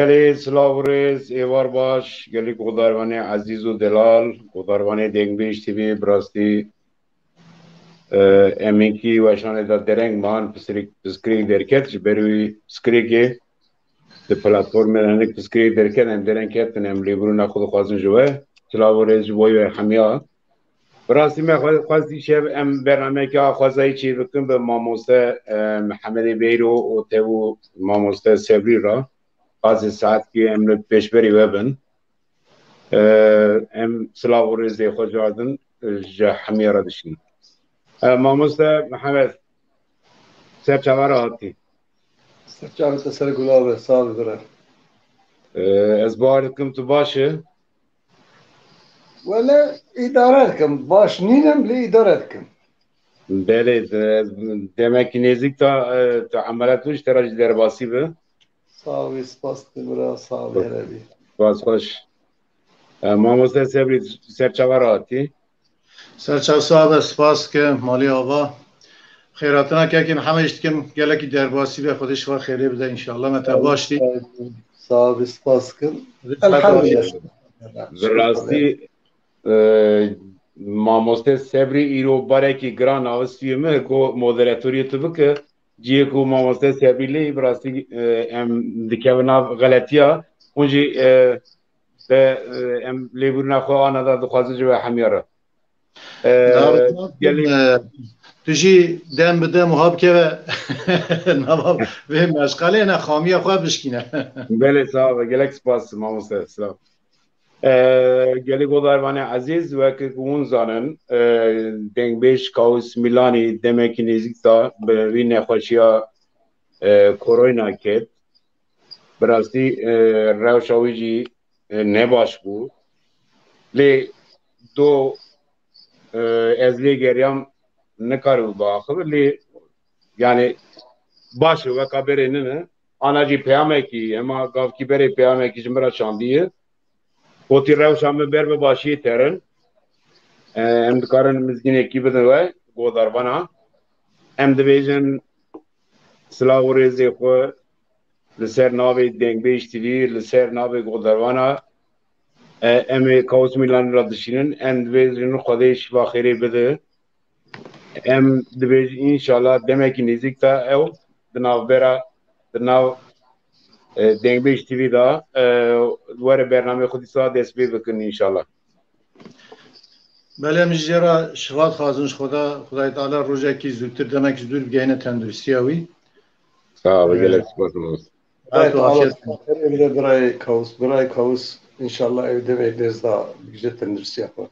بله سلاورز ایوار باش گلی قدروانی عزیز و دلال قدروانی دنگبیش تیوی براستی امینکی وشان دا درنگ مان پسکریک درکت بروی سکریکی ده پلاتفورم هنک پسکریک درکت هم درنگ کتن هم لیبرون خود خوازن جوه سلاورز جوی حمیا براستی من خواستی شب ام برنامه که خوازایی چی بکن به ماموسته محمد بیرو و تیو ماموسته سبری را از ساعت که امروز پیشبری وبن ام سلاو و رزی خود جاردن جا حمیره دشین ماموسته محمد سر چهار آتی سرچاوی تسر گلابه سال بره از باردکم تو باشه ولا اداره کم باش نینم لی اداره کم بله demek ki nezik ta ameliyatmış teraj derbasi be ساوی سپاس برا ساوی هربی باز خوش ماموسته سبری سر چهار آتی سرچاو صاحب سپاس که مالی آوا خیراتنا که کم همه اشتکم گله کی درباسی به خودش و خیلی بده انشالله متا باشتی ساوی سپاس کم الحمدلله راستی ماموسته سبری ایرو باره کی گران آوستیمه کو مودراتوری تو بکه جیه کو ماموسته سبری لی براستی ام دکونا غلطیا اونجی به ام لیبرنا خو آنا دا دخوازه جو همیاره گلی تجی دم به دم وهاب که نواب و مشغله نه خامی خواه بشکینه بله صاحب گلک سپاس ماموسته سلام گلی گوداروان عزیز و که اون زانن دنگ بیش کاوس میلانی دمکی نزدیک تا به وی نخوشیا کرونا کت براستی روشاوی جی نباش بود لی دو از لی گریام نکارو با خبر لی yani başı ve kaberini anacı peyameki ama gavki bere peyameki cimra şandiye Poti rewşa ber be başî terin em dikarin mizgînekî bidin we godarvana em dibêjin silav û rêzê xwe li ser navê Dengbêj TV li ser navê godarvana em ê Kaos Mîlanê ra dişînin em dibêjin Xwedê şiva xêrê bide em dibêjin înşallah demekî nêzik ta ew di navbera di nav Dengbêj TV da were bername xwe dîsa dest pê bikin înşallah بله مجرا شواد خازنش خدای تعالی روزه کی زودتر دمک زود بگینه تندرستیاوی sağ ol gelek spatulus برای کاوس انشالله evde bekleriz daha güzel tendrisi yapar.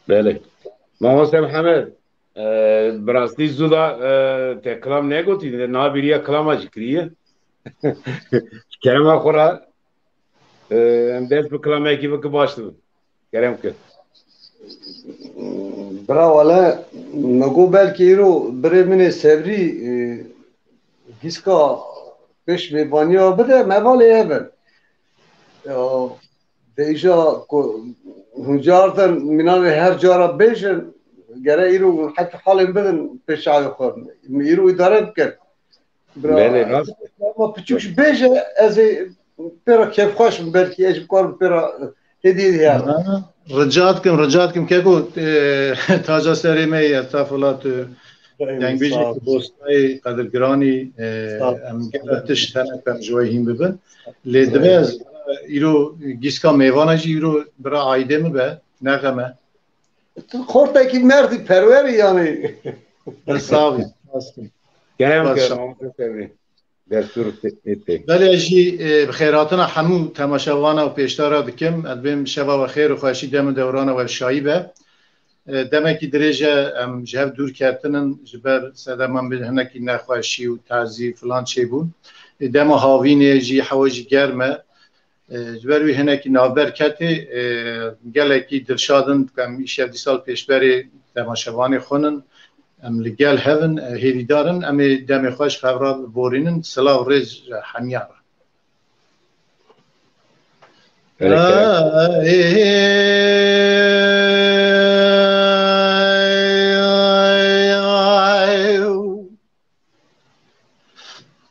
بله ماموسته محمد براستی زودا te klam ne goti na biriya klama jikriye kerem khora em des bu klama ki bak başladı kerem ki Bravo la nago belki iro bremine sevri giska peş mevaniya bide mevali even deja huncardan minan her cara beşen gere iro hatta halim bidin peş ağı khor iro idare bker bele rast ama küçük beje ez pera kef xoş belki ecb kor pera hediye ya رجعت کم که کو تازه سری می استفالات دنگ بیشی که دوستای قدرگرانی ام گلتش تنه کم جوی هیم ببن لیدوز ایرو گیسکا میوانه جی ایرو برا عایده می به نغمه خورتaki merdi perveri yani ساوی kerem ki ماموسته sevri destur etti بله اجی بخیراتنا همو تماشاوانا و پیشتارا دکم ادبیم شبا و خیر و خوشی دم دورانا و شایبه دمکی درجه ام جهب دور کردنن جبر سدمان به هنکی نخوشی و تعزی فلان چه بون دم هاوینه جی حواجی گرمه جبر وی هنکی نابر کتی گلکی درشادن کم ایشه دی سال پیشبری تماشاوانی خونن ام لگل هفن هیویدارن ام دم خوش فورا بورینن سلاو رز حمیارا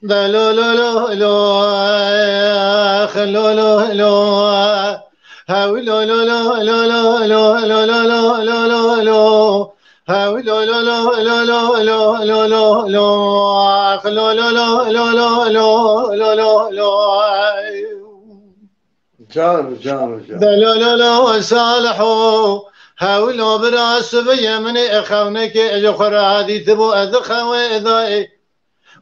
لو لو لو لو خلو لو لو هاوي لو لو لو لو لو لو لو لو لو لو لو هاوي لو لو لو لو لو لو لو لو لو خلو لو لو لو لو لو لو لو لو جان جان جان لو لو لو صالحو هاوي لو براس بيا من اخونك اجو خرادي تبو اذخوي ذاي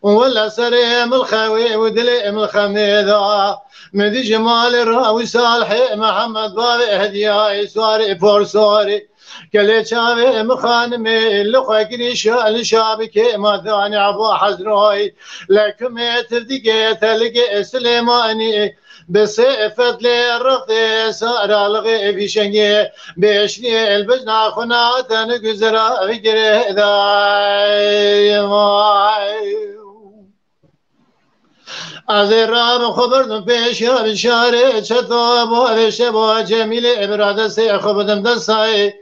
ولا سريم الخوي ودليم الخميذا مدي جمال الراوي صالحي محمد بابي هدياي سواري فور سواري كلي شابي مخانمي لخوكني شابك ما ثاني عبو حزروي لكم يتردقيت لقي سليماني بصفت لي الرقي سار الغي في شنقي بيشني البجنا خناتا نقزرا في قريداي از رام خبردم پیش یا بشاره چطور با شبا جمیل ابراد سی خبردم دستای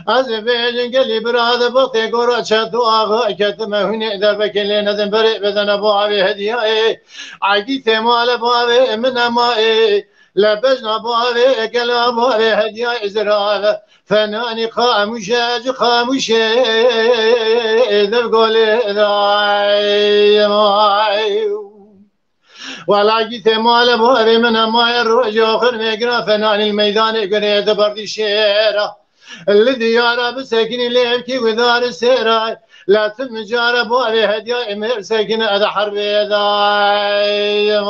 از بیجن گلی براد بطی گورا چطور آقا کت مهونه در بکلی ندن بری بدن با عوی هدیه عگی تمال با عوی من مایی لبجنا با عوی کلا با عوی هدیه ازرال فنانی خاموش اج خاموش در گولی دای مای ولا جيت مال ابو ابي من ما الرؤج اخر مقرا فنان الميدان قريت برد الشيره الذي يرى بسكن اللي يبكي وذار السيره لا تمجار ابو ابي هديا امير سكن اذا حرب يداي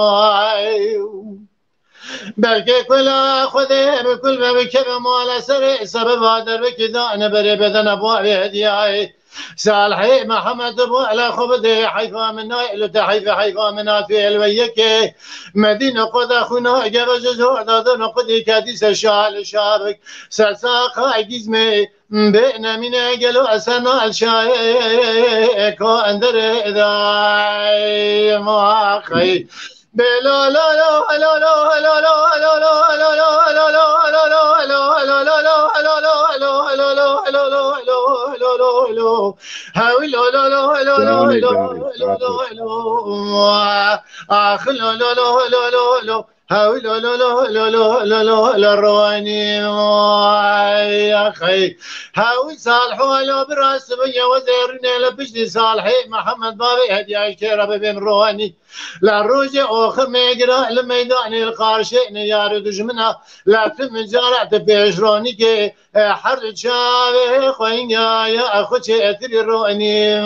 بلكي كل خذي بكل ما بكب مال سري سبب هذا بكذا انا بري بدن ابو ابي هديا صالحي محمد ابو على خبدي حيفا من نايل تحيف حيفا من في الويك مدينه قد اخونا جرج زور داد نقدي كاديس الشال شابك سلساق عجزمي بين من قالوا اسنا الشاي كو اندر ذاي ما خي بلا لا لا لا لا لا لا لا هاوي لو لو لو لو لو لو لو لو رواني يا اخي هاوي صالح ولو براس بيا وزيرني لبشتي صالحي محمد بابي هدي اشترى بين رواني لا روجي اخر ميقرا الميدان القارشين يا ردج منها لا تم جارعت بيشروني كي حر شابي خوين يا اخوتي اتري رواني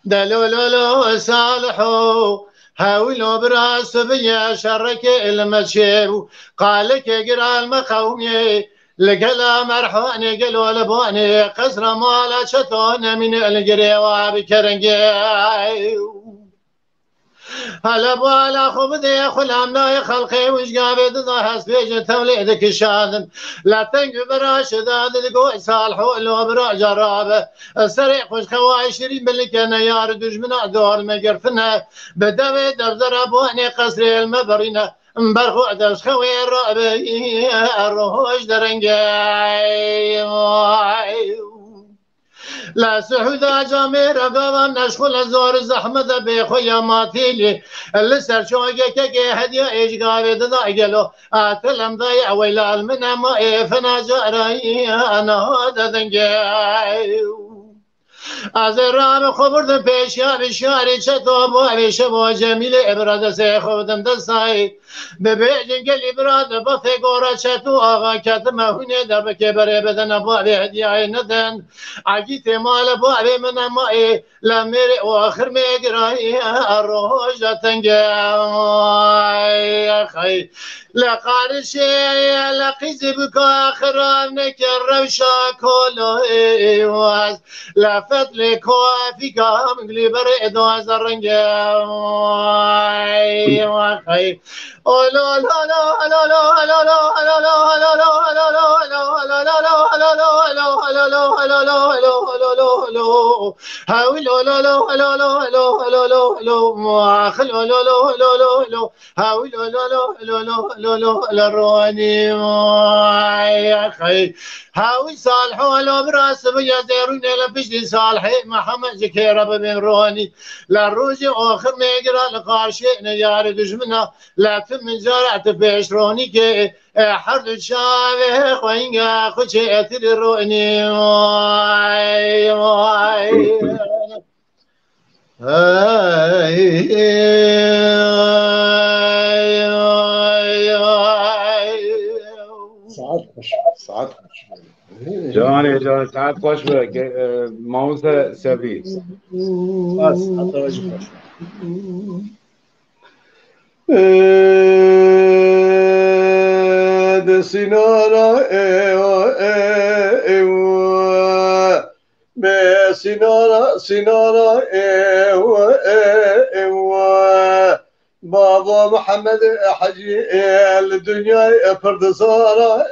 دلولو صالحو هاولو براس بيا شرك المشيب قالك يقرا المقومي لقلا مرحوني قالوا لبوني قصر مالا شتون من القريوة بكرنجي هلا بالا خبدي خلام لا خلقي وش قابد ضحس بيج توليدك شاذن لا تنقب راشداد القوي صالحو لو برا جرابه السريع خوش خواي شريم بالك انا يا ردوج من دور مقرفنا بدوي دبدر ابواني قصري المبرينه مبرخو دش خوي الرابي الروش درنجاي لا سحودا جامير قوام نشخل زور زحمة بخويا ماتيلي اللي سرشوقك كي هدية ايش قابد ضايقلو اتلم ضيع ويلا المنا ما ايفنا جاري انا هذا ذنجاي از رام خبردم پیش یا بشاری چطور بوی شبا جمیل ابراد سی خودم دستای به جنگل ابراد بطه گورا چطور آقا کت مهونه در بکه بره بدن بوی هدیه ندن عگیت مال بوی من مایی لمیر و آخر میگرایی روش تنگی خی لقارشي لقيزي بك آخر نكر روشا كله واز لا صفت لکافی کام گلی بر ادو زرنگ خی اولا لا لا لا لا لا لا لا لا هاوي صالح ولا براس يا زيرون لا بجدي صالح محمد زكيرة بن روني لا الروجي اخر ما يقرا القارشي يا دجمنا لا من زرعت بشروني كي حرد الشام خوينغا خوشي تدروني واي واي ساعات خوش ساعات خوش جان ساعت خوش به ماموس سفید بس حتى وجه خوش سنانا سنانا بابا محمد حجي الدنيا فردسارا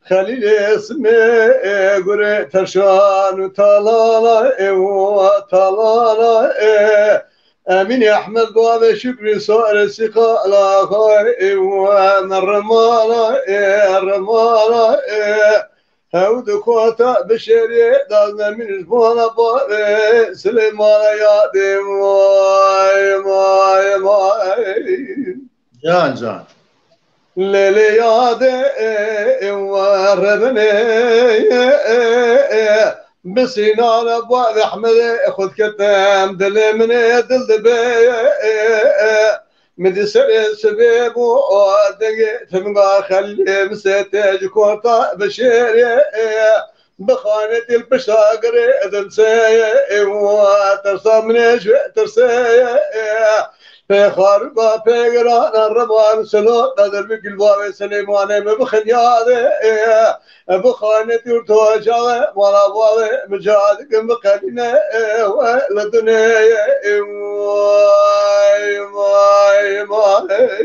خليل اسمي قري ترشان طلالا طلالا امين احمد بابا شكري صار سقا لا خاي والرمالا الرمالا هود كوتا بشري دازنا من جبونا بابا سليمان يا دي ماي ماي ماي جان ليلي يا دي وربني بسينان ابو احمد خذ كتام دل من دل دبي مدي سبيب ودقي تمقى خلي مسيتج كورتا بشيري بخانة البشاقري دنسي وترسى من ترسي في خاربا في قرانا الرمان سلو نادر بكل بابي سليماني مبخنيادي بخانة يرتوجا ولا بابي مجادك مقالينا ولدنيا ماي ماي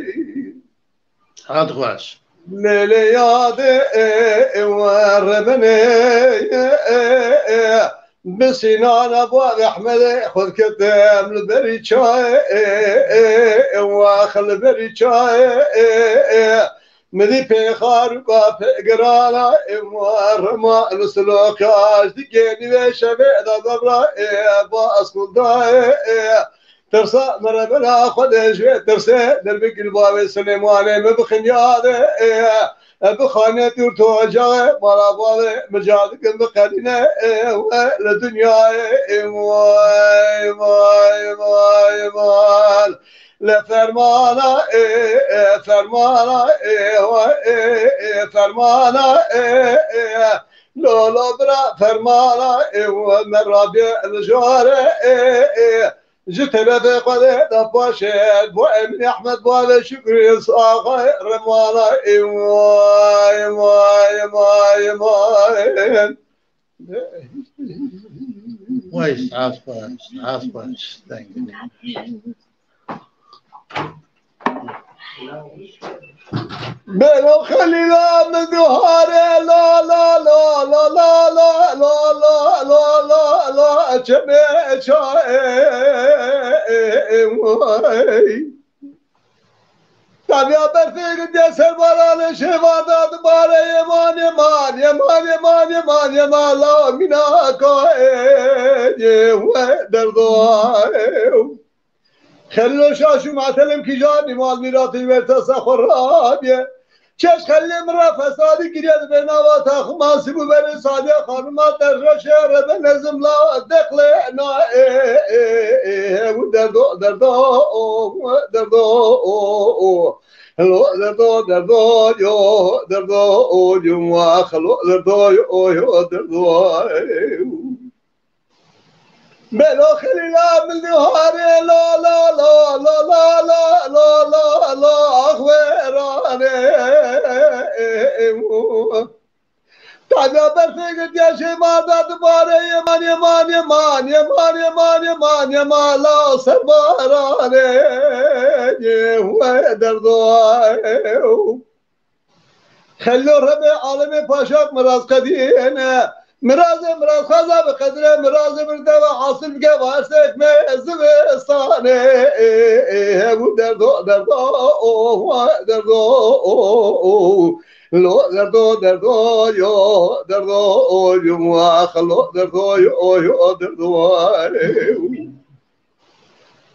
هاد خواش ليلي يادي وربني بسنان ابو احمد خذ كتام البري شاي واخل البري شاي مدي في خارقه في قرانا ورما نسلوك دقيني وشبه دبر باس كل ترسى مربنا خذ شوي ترسى دربك الباب سليماني مبخنياده بخانة يرتوجا ولا بابا مجادك مقالينا لدنيا ماي ماي ماي مال لا فرمانا فرمانا فرمانا لا لا برا فرمانا ومن ربيع الجارة جت لدي قد دباشت بو امين احمد بابا شكري صاغه رمانا ماي ماي ماي ماي كويس عاش كويس بلو خلينا من دهاري لا لا لا لا لا لا لا لا لا لا لا جميع شاي تابع برفيق جسر بران شفادا دبار يمان يمان يمان يمان يمان يمان لا منا كاي دردو خلو شاشو معتلم کی جانی مال میراتی ورتا خرابیه چش خلی مرا فسادی گرید به نواتا خماسی بو بر ساده خانما در شهر به نظم لا دخل نا دردو دردو دردو هلو دردو یو دردو یو خلو دردو یو دردو بلو خلينا من نهاري لا لا لا لا لا لا لا لا لا اخويراني تابع برفقت يا شي ما دوباره يمان يمان يمان يمان يمان يمان يمان لا سربارانه دردو خلو ربي عالمي باشاك مراز قدينه مراز خزا بقدره مراز بردوا حاصل بقواسك مزبستانه هبو دردو لو دردو يو خلو دردو يو دردو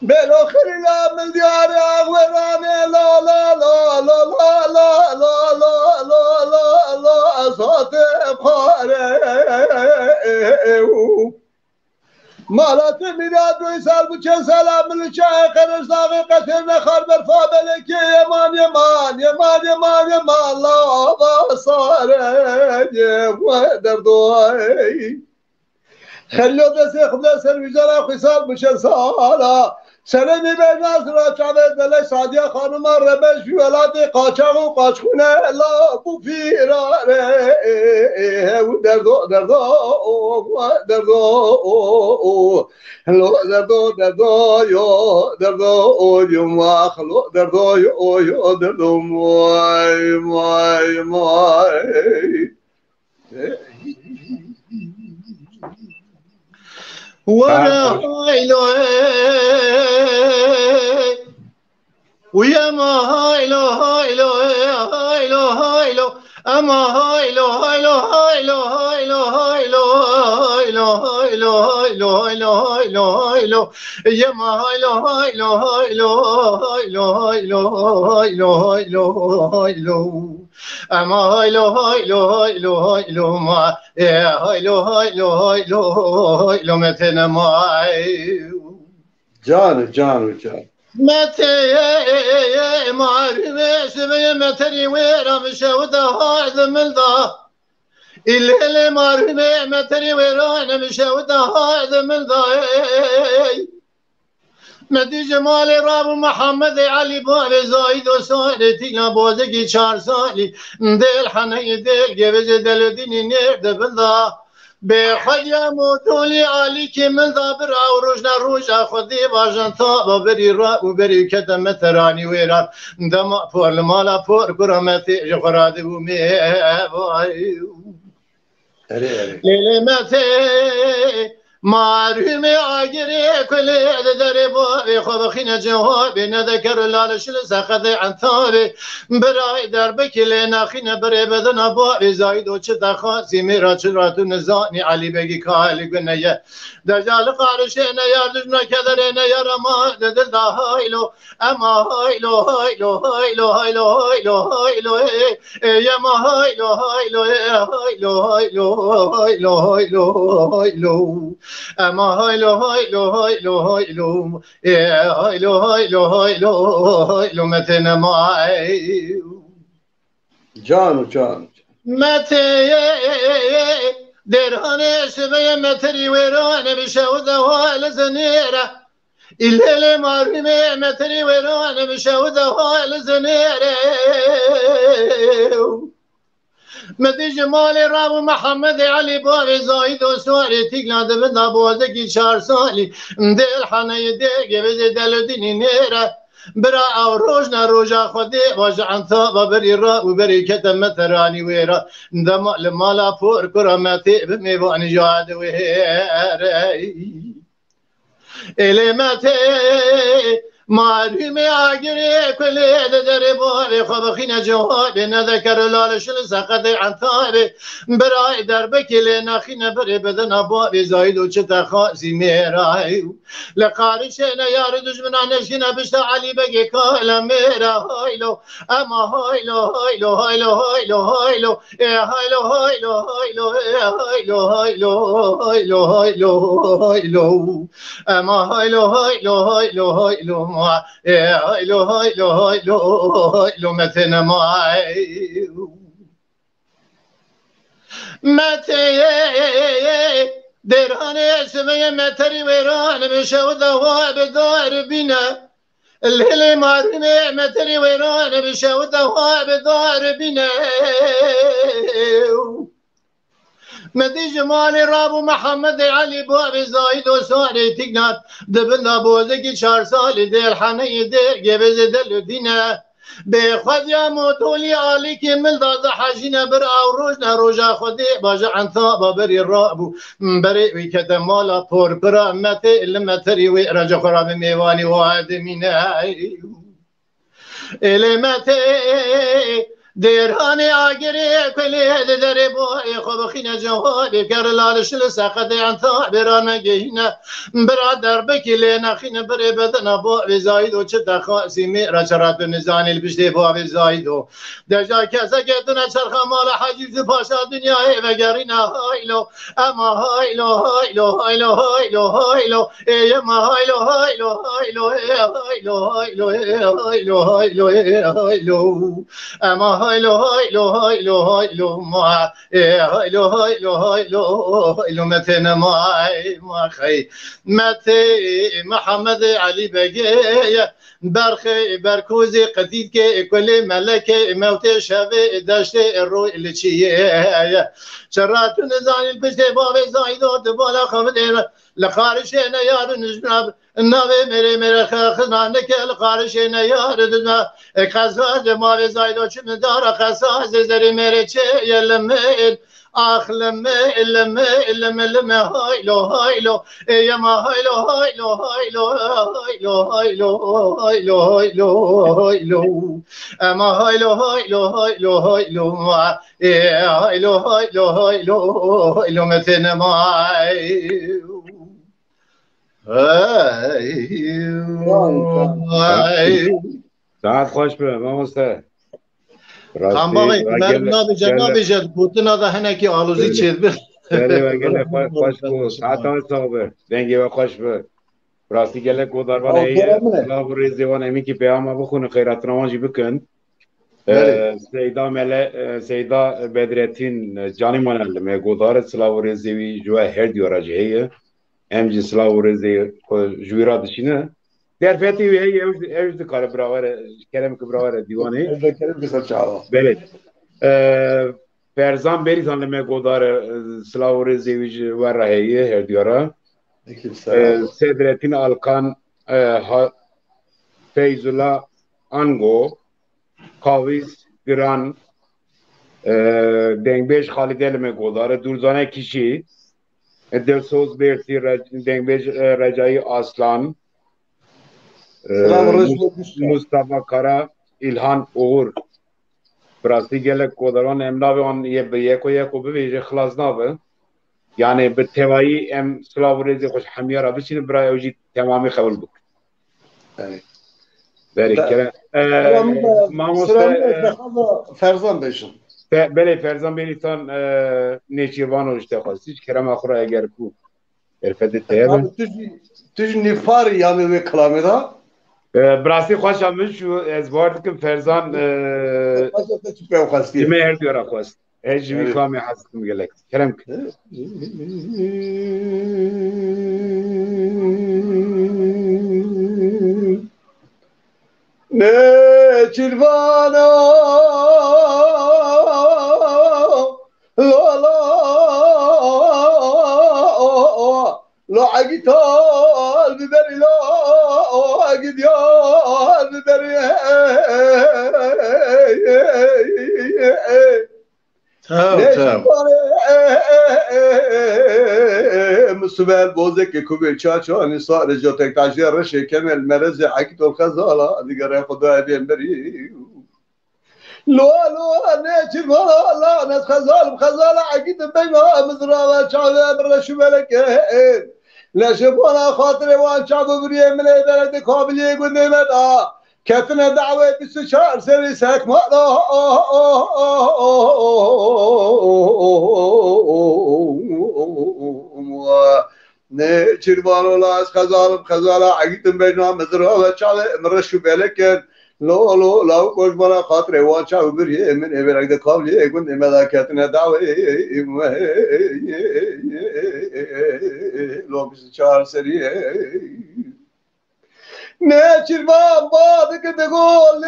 بالاخر لا من ديار اغواني لا لا لا لا لا لا لا لا لا لا لا صوت بخاري مالات ميلاد ويسال بچه سلام لچه قرش داغي قتلنا خربر فابلك يمان يمان يمان يمان يمان لا بصاري ودردوي خلو دسي خبلا سرويجانا خسال بچه سالا سلمی به نظر چاوه دل سادیه خانم ربش فی ولاد قاچاق و قاچخونه لا بو پیراره و دردو یو ما خلو دردو یو دردو مای ورا هايلو ويا ما هايلو هايلو هايلو هايلو اما هايلو هايلو هايلو هايلو هايلو هايلو هايلو هايلو هايلو هايلو هايلو يا ما هايلو هايلو هايلو هايلو هايلو هايلو هايلو هايلو اما هايلو هايلو هايلو هايلو ما هايلو هايلو هايلو هايلو متنا معي جان متى معرفة سبي متري ويرا مشاودة هذا من ذا اللي معرفة متري ويرا مشاودة هذا من ذا مدی جمال راب محمد علی باب زاید و سالتی نبازگی 4 سالی دل حنه دل گوز دل دینی نرد بلدا به خیم و طولی علی که من دا برا و روش خودی باجن تا بری را و بری کتم ترانی ویران دم پر مالا پر کرامتی جخراده و می لیلی متی معروم آگری کلی در باری خواب خین جوابی نذکر لالش لسخت عن ثابی برای در بکلی نخین بری بدن باری زاید و چه تخاصی میرا چرا تو نزانی علی بگی کالی گنیه دجال قارشه نیاردش نکدر نیار ما دل دا هایلو اما هایلو هایلو هایلو هایلو هایلو هایلو یا ما هایلو هایلو هایلو هایلو هایلو هایلو هایلو اما هایلو هایلو هایلو هایلو هایلو هایلو هایلو هایلو متن معی جان متى درهانه شبه متری ویرانه بشه و دوال زنیره الليل مارمه متری ویرانه بشه و دوال زنیره مدی جمال راب محمد علی باب زاید و سواری تیگلاده به نبازگی 4 سالی دل حنه دل گوز دل دینی نیره برا او روژا خودی باشه انتا و بری را و بری کتم مترانی ویرا دم مالا پر کرامتی بمیوانی جاد ویره علمتی معلومه آگری کلی در باری خواب خین جوابی نذکر لالش لسقط عن ثابی برای در بکلی نخین بری بدن باری زاید و چه تخاصی میرای لقارش نیار دجمنان نشین بشتا علی بگی کالا میرا هایلو اما هایلو هایلو هایلو هایلو هایلو هایلو هایلو هایلو هایلو هایلو هایلو هایلو هایلو اما هایلو هایلو هایلو هایلو هایلو هایلو هایلو هایلو متن معی متی درهانه اسمه متری ویران بشه و دواب دار بینه الهلی مارمه متری ویران بشه و دواب دار بینه مدي جمالي رابو محمد علي بابي زايد وسوري تقنات دبنا بوزكي شهر سالي دير حني دير جبز دلو دينا بخد يا موتولي عليك من ذا حاجينا بر او روجنا روجا خدي باجا عن ثابا بري الرابو بري ويكدم مالا بور برا متي لما تري ويرجع خراب ميواني وادمينا الامتي دیرانی آگری کلی دری بای خوب خینا جوابی کرلالش لساقط عن ثابر نجینا برادر بکلی نخین بری بدن با زاید و چه تخاصی میرا چرات نزانی البشتی با زایدو دجا کسا کتنا چرخ مال حجیز پاشا دنیای و گرینا هایلو اما هایلو هایلو هایلو هایلو هایلو ای ما هایلو هایلو هایلو هایلو هایلو هایلو هایلو هایلو اما هایلو هایلو هایلو هایلو ما هایلو هایلو هایلو هایلو متن ما خی متى محمد علي بقية برخي بركوزي قديد كي كل ملك موت شافي داشت الروح اللي تشيه شرات نزاني البشتي بابي زايدو تبالا خمدين لخارشين يار نجناب النبي مري خزانك لخارشين يار دنا خزاز مابي زايدو چم دار خزاز زري مري چه يلمين آخ لما هایلو هایلو یا ما هایلو هایلو هایلو هایلو هایلو هایلو هایلو هایلو اما هایلو هایلو هایلو هایلو ما هایلو هایلو هایلو هایلو مثل ما ساعت خوش به ماموسته خان باقی نابی جد بودن دا هنکی آلوزی چید بر بله و گله خوش بود ساعتان صابر دنگی و خوش بود راستی گله کوداروان ایه سلاو ریزیوان امی که پیامه بخونه خیرات روانجی بکن سیدا بدرتین جانی مانل می کودار سلاو ریزیوی جوه هر دیورا جهیه ام جی سلاو ریزی جویرا دشینه در فتی وی ایوز کار براور کلم که براور دیوانه کلم که سرچاوا بله فرزان بریزان لما گودار سلاور زیویج و رهیه هر دیارا سدرتین آلکان فیزولا انگو کاویز گران دنگبیش خالده لما گودار دورزانه کشی دلسوز بیرتی دنگبیش رجایی آسلان مصطفى کارا ایلهان اغور براستی گله کودران املاوی آن یکو بویژه خلاص نابه یعنی به توایی ام سلاوریزی خوش حمیارا بچین برای اوجی تمامی خبر بک بله که ماموسته فرزان بشم بله فرزان بیلیتان نیچیروان روشته خواست هیچ کرم اخورا اگر کو ارفده تیبه توش نفاری یعنی وی کلامی دا براستی خوش همون شو از بار دکم فرزان جمعه هر دیارا خواست هیچ جمعی کلامی حسکم گلک کرم که نه چیروانا لا عقيتال ببري لا عقيديال ببري مستبال بوزك كوبي تشاتشو اني صار جوتك تاجير رشي كمل مرز حكيت الخزاله دي خدها بين بري لو نيتي لا ناس خزاله عقيد بينها مزرعه شعب برش ملك لا شوفونا خاطري وان شعب بري من بلد قابل يقول مدى كتنا دعوه باستشار سري ساك ما نيتشيربانو لاس خزاله عقيد بينها مزرعه شعب مرش ملك لو کوش برا خاطر واچا وبري من ابرك ده قبل يكون ملاكاتنا دعوه لو بس چار سري نچر ما بعد كده قول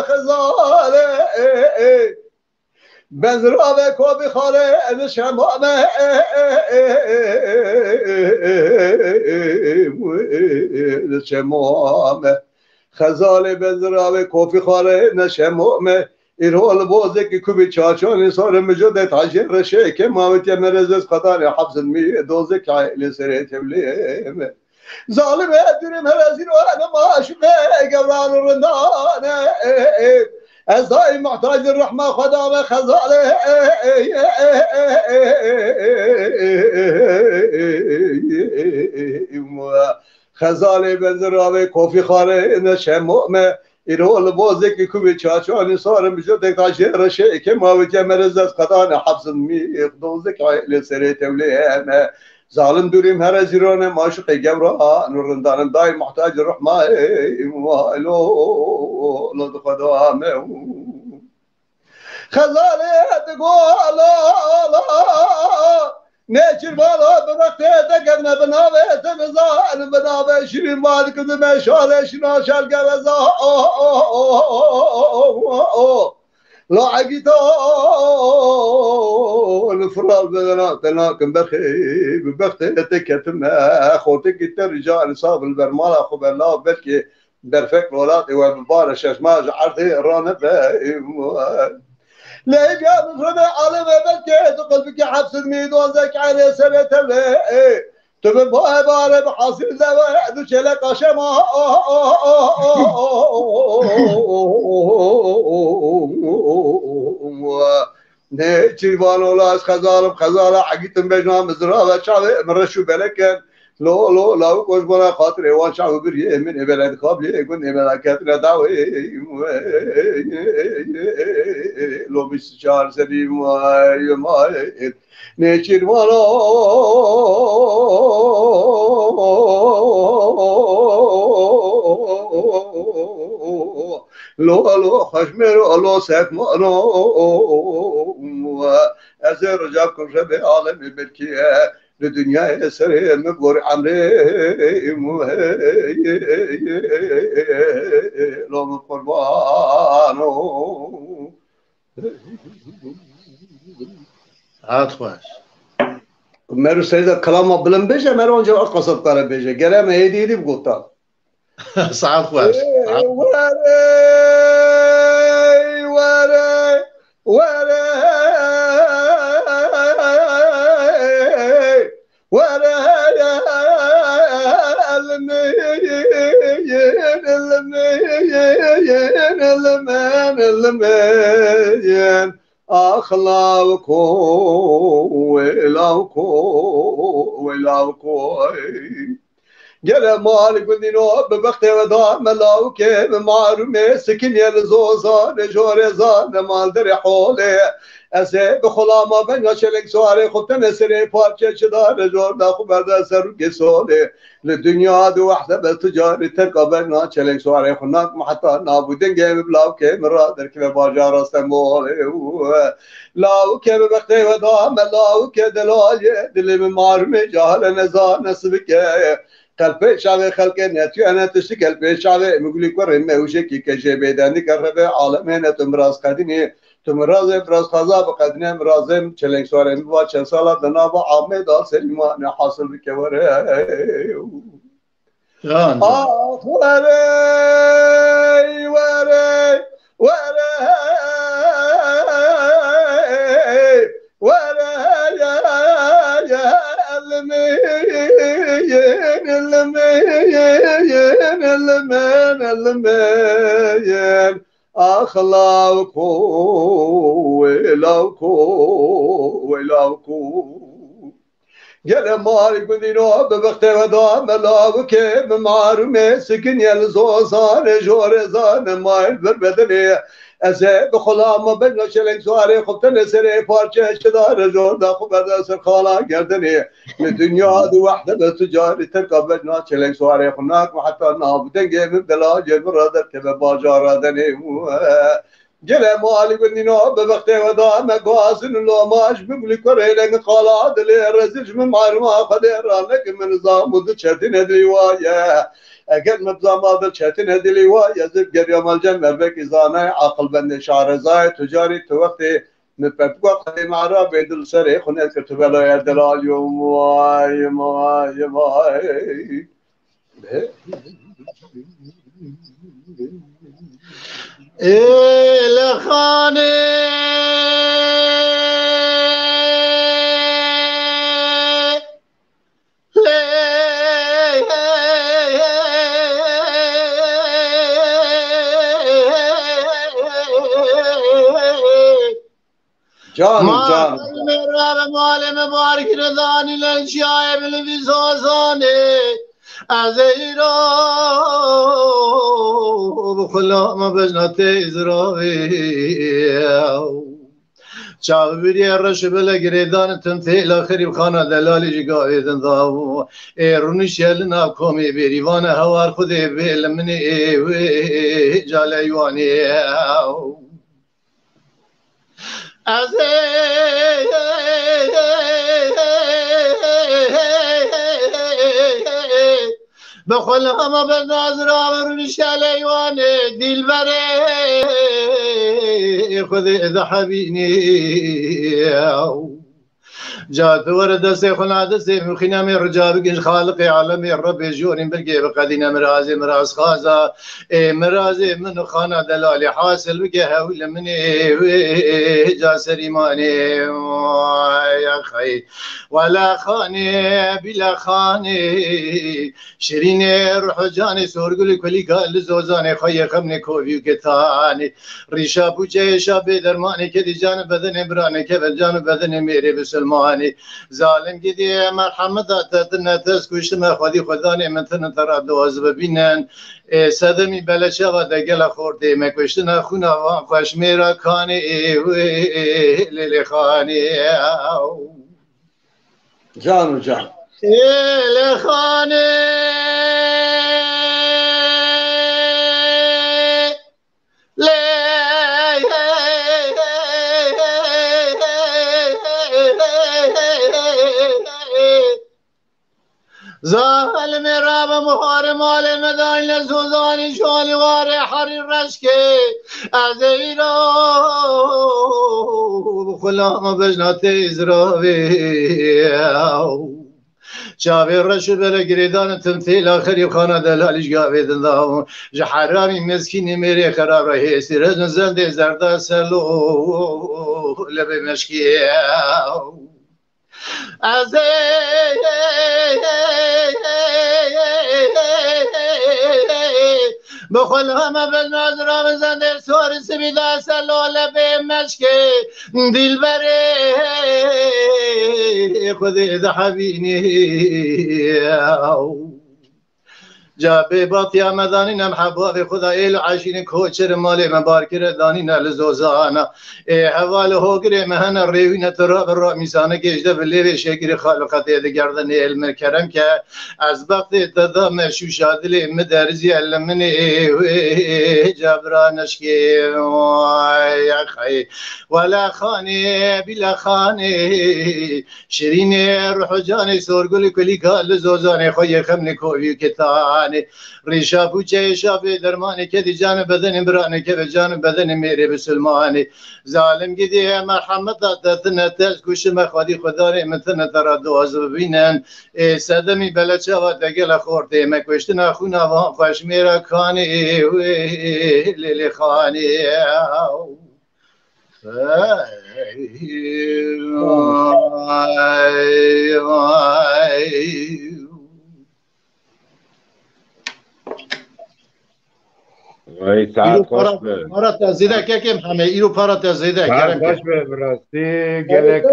خزاله بزرا به کوبی خاله شمامه شمامه خزاله بزرا به کوفی خاله نشمامه ایرول بوزه که کوبی چاچانی سال مجد تاجر رشه که مامت مرزز قطار حفظ می دوزه که عائله سره تبلیم ظالم ادرم هرزین و انا معشوقه قبران رندانه از دای محتاج الرحمه خدا به خزاله خزاله بنزرابه کوفی خاره نشه مؤمه ایرول بوزه که کوبی چاچانی سار مجد تاجر رشه که مامت مرزز قطار حفظ می دوزه که عائله سره تبلیم ظالم دوریم هر زیران معشوق گبران رندان دای محتاج رحمه لو خدا همه خزاله تقول نيچر بالا بوقته تقدم بنابه تمزان بنابه شيرين مالك دمشال شنا شال قوزا لا عقيدون فرال بدنا تناكم بخي ببخته تكتم خوتك الرجال صاب البرمال اخو بالله بلكي برفك ولاتي وببارش اسماج عرضي رانبه ليه يا مفرد عالم بلكي قلبك حبس الميدون زك عليه سنة تبي باه باره بحاصل زواج وشلك عشما نيچي والولا خزالة حقيتم بجنام زرا وشعب مرشو بلكن لو كوش بلا خاطر وان شعب بريه من بلد قبل يكون ملكات نداوي لو بيستشار سبي ما نيچير والا لو خشمر لو سكمانو از رجاكم شبه عالمي بالكيه لدنيا سرير مبور عمري لو من قربانو هات خوش مرو سيدا كلام بلن بيجا مرو انجا قصد كاره بيجا گرم هيدي بقوتا ساعت خوش المين أخلاقكم ولاوكو جل مالك بدينو ببختي ودار ملاوكي بمعرومي سكن يلزوزان جورزان مال دري حولي اسه بخلاما بنگا چلک سواره خودتن سری پارچه چدار جور دا خوب برده سر که سوله لدنیا دو وحده به تجاری ترکا بنگا چلک سواره خوناک محطا نابودن گیم بلاو که مرادر که باجار استنبول لاو که ببخته و دام لاو که دلای دلی بمارم جهل نزار نصب که قلب شعب خلق نتیو انا تشتی قلب شعب مگولی کرم موشه کی کشه بیدنی کرده عالمین تمراز قدینی تمراز براز خزا بقدنی مرازم چلنگ سواره با چند ساله دنا با عامه دار سلیمان حاصل بکوره آخ وره وره وره وره يا المين أخلاقكم ولاوكو جل مالك بدينو ببختي ودام ملاوك بمعرومي سكن يلزوزان جورزان مايل بربدني ازه بخلام بگنا چلنگ سواره خبتن سره پارچه شدار جور دا خوب دا سر خالا گردنی لدنیا دو وحده بتجاری ترکا بگنا چلنگ سواره خناک و حتی نابودن گیم بلا جل برادر که به باجار آدنی جل مالي بالنينا ببختي ودا مقاسن لو ماش بقولي كريلك قالات لي رزج من معلومة قدر لك من نظام ودشتين هدري وايا اگر مبزا ما دشتين هدري وايا زب قريم الجنة بك زانا عقل بند شعر زاي تجاري توقتي نفبقى قديم عرب يدل سري خنال كتب لا يدلال يوم واي ماي ماي لخانه جانم جانم رب مال مبارک ردانی لنشیای بلوی زازانه از ایران بخلا ما بجنات ازراوی چاو بیری رش بله گریدان تمثیل آخری بخانه دلالی جگاوی دنداو رونش یل ناب کمی بیریوان هوار خودی بیل منی جالیوانی از بخل همه به نظر آمرون شلیوان دیل بره خود ذحبینی جات ورد سيخون عدسي مخينا من رجابك خالق عالمي الرب جورين بلقي بقدينا مرازي مراز خازا مرازي من خانا دلالي حاصل بقي هول مني جا سريماني يا خي ولا خاني بلا خاني شيريني روح جاني سورقلي كلي قال زوزاني خي خمني كوفي وكتاني ريشا بوجي شابي درماني كدي جانب بدني براني كيف جانب بدني ميري بسلماني ظالم گیدی مرحمت دادن تسکوش ما خودی خدانی من تر دوز ببینن صدمی بلچه و دگل خورده مکوشتن خونا و خوش میرا کانی لیلی خانی جانو جان لیلی خانی ظالم راب مهار مال مدان لزوزانی شالوار حریر رشکه از ایران خلام بجنات ازراوی شاوی رشو بلا گریدان تمثیل آخری خانه دلالیش گاوی دنداو جحرامی مسکینی میری خراب رهی سیرز زنده زرده سلو لبی مشکی از بخل همه بالنظر آمزن در سور سبیده سلال به مشکه دیل بره خودی ذحبینی جابه باطیا مدانی نم حباب خدا ایل عشین کوچر مال مبارکر دانی نل زوزانا حوال هوگره مهن ریوین تراب را میسانه گجده بلیوی شکر خالقت گردن علم کرم که از وقت دادا مشو شادلی مدرزی علمنی جبرانش که خی ولا خانه بلا خانه شیرین روح جان سورگل کلی کال زوزانه خوی خمن کوی کتان ریشا پوچه شابه درمانی که دی جان بدن برانه که به جان بدن میره بسلمانی ظالم گیدی مرحمت دادن تز گوش مخوادی خداره متن ترا دوز ببینن صدمی بلچه و دگل خورده مکوشتن خونه و خوش میره کانی لیلی خانی وای ساعت خوش به پارا تزیده که کم همه ایرو پارا تزیده ساعت خوش به براستی گلک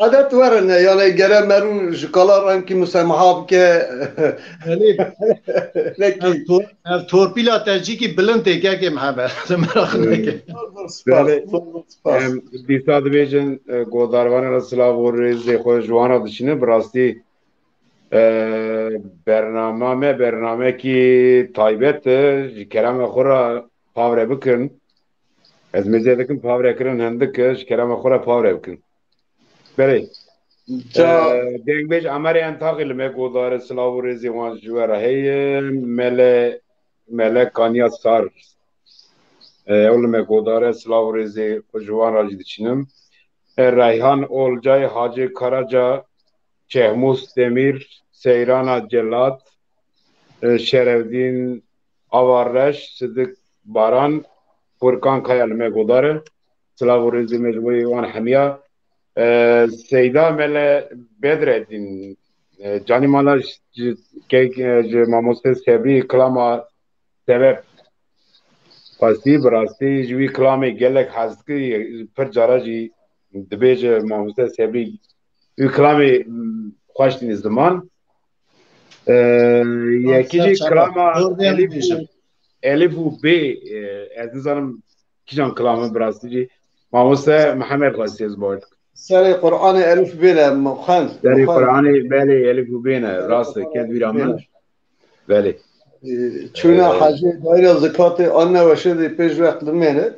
عادت ورنه یعنی گره مرو شکالا رنگ کی مسامحه که لکی تورپیلا تجیکی بلند که کم همه مراخ نکه دیسا دبیجن گوداروان رسلا و ریزی خوش جوانا دشینه براستی برنامه کی تایبت کرم خورا پاوره بکن از مزیدکم پاور کردن هندکش کرام خورا پاور بکن بله جا دنگ بیش امری انتقال میگودار سلاو رزی وان جوار هی مل کانیا سار اول میگودار سلاو رزی جوان راجی دچینم ریحان اولجای حاجی کاراجا چهموس دمیر سیران جلات شرفدین آوارش صدق باران فرکان خیال میگوداره سلاو رزی مجموعی وان حمیا سیدا مل بدردین جانی مالا که ماموسته سبری کلاما سبب پاستی براستی جوی کلامی گلک هست که پر جارا جی دبیج ماموسته سبری جوی کلامی خوشتین زمان یکی جی کلاما الف و ب از نظرم کیجان کلاما براستی جی ماموسته محمد خواستی از باید سر قرآن الف بله مخند در قرآن بله الف و بینه راسته کد بیرامن بله چون حاجی دایر زکات آن نوشده پیش وقت منه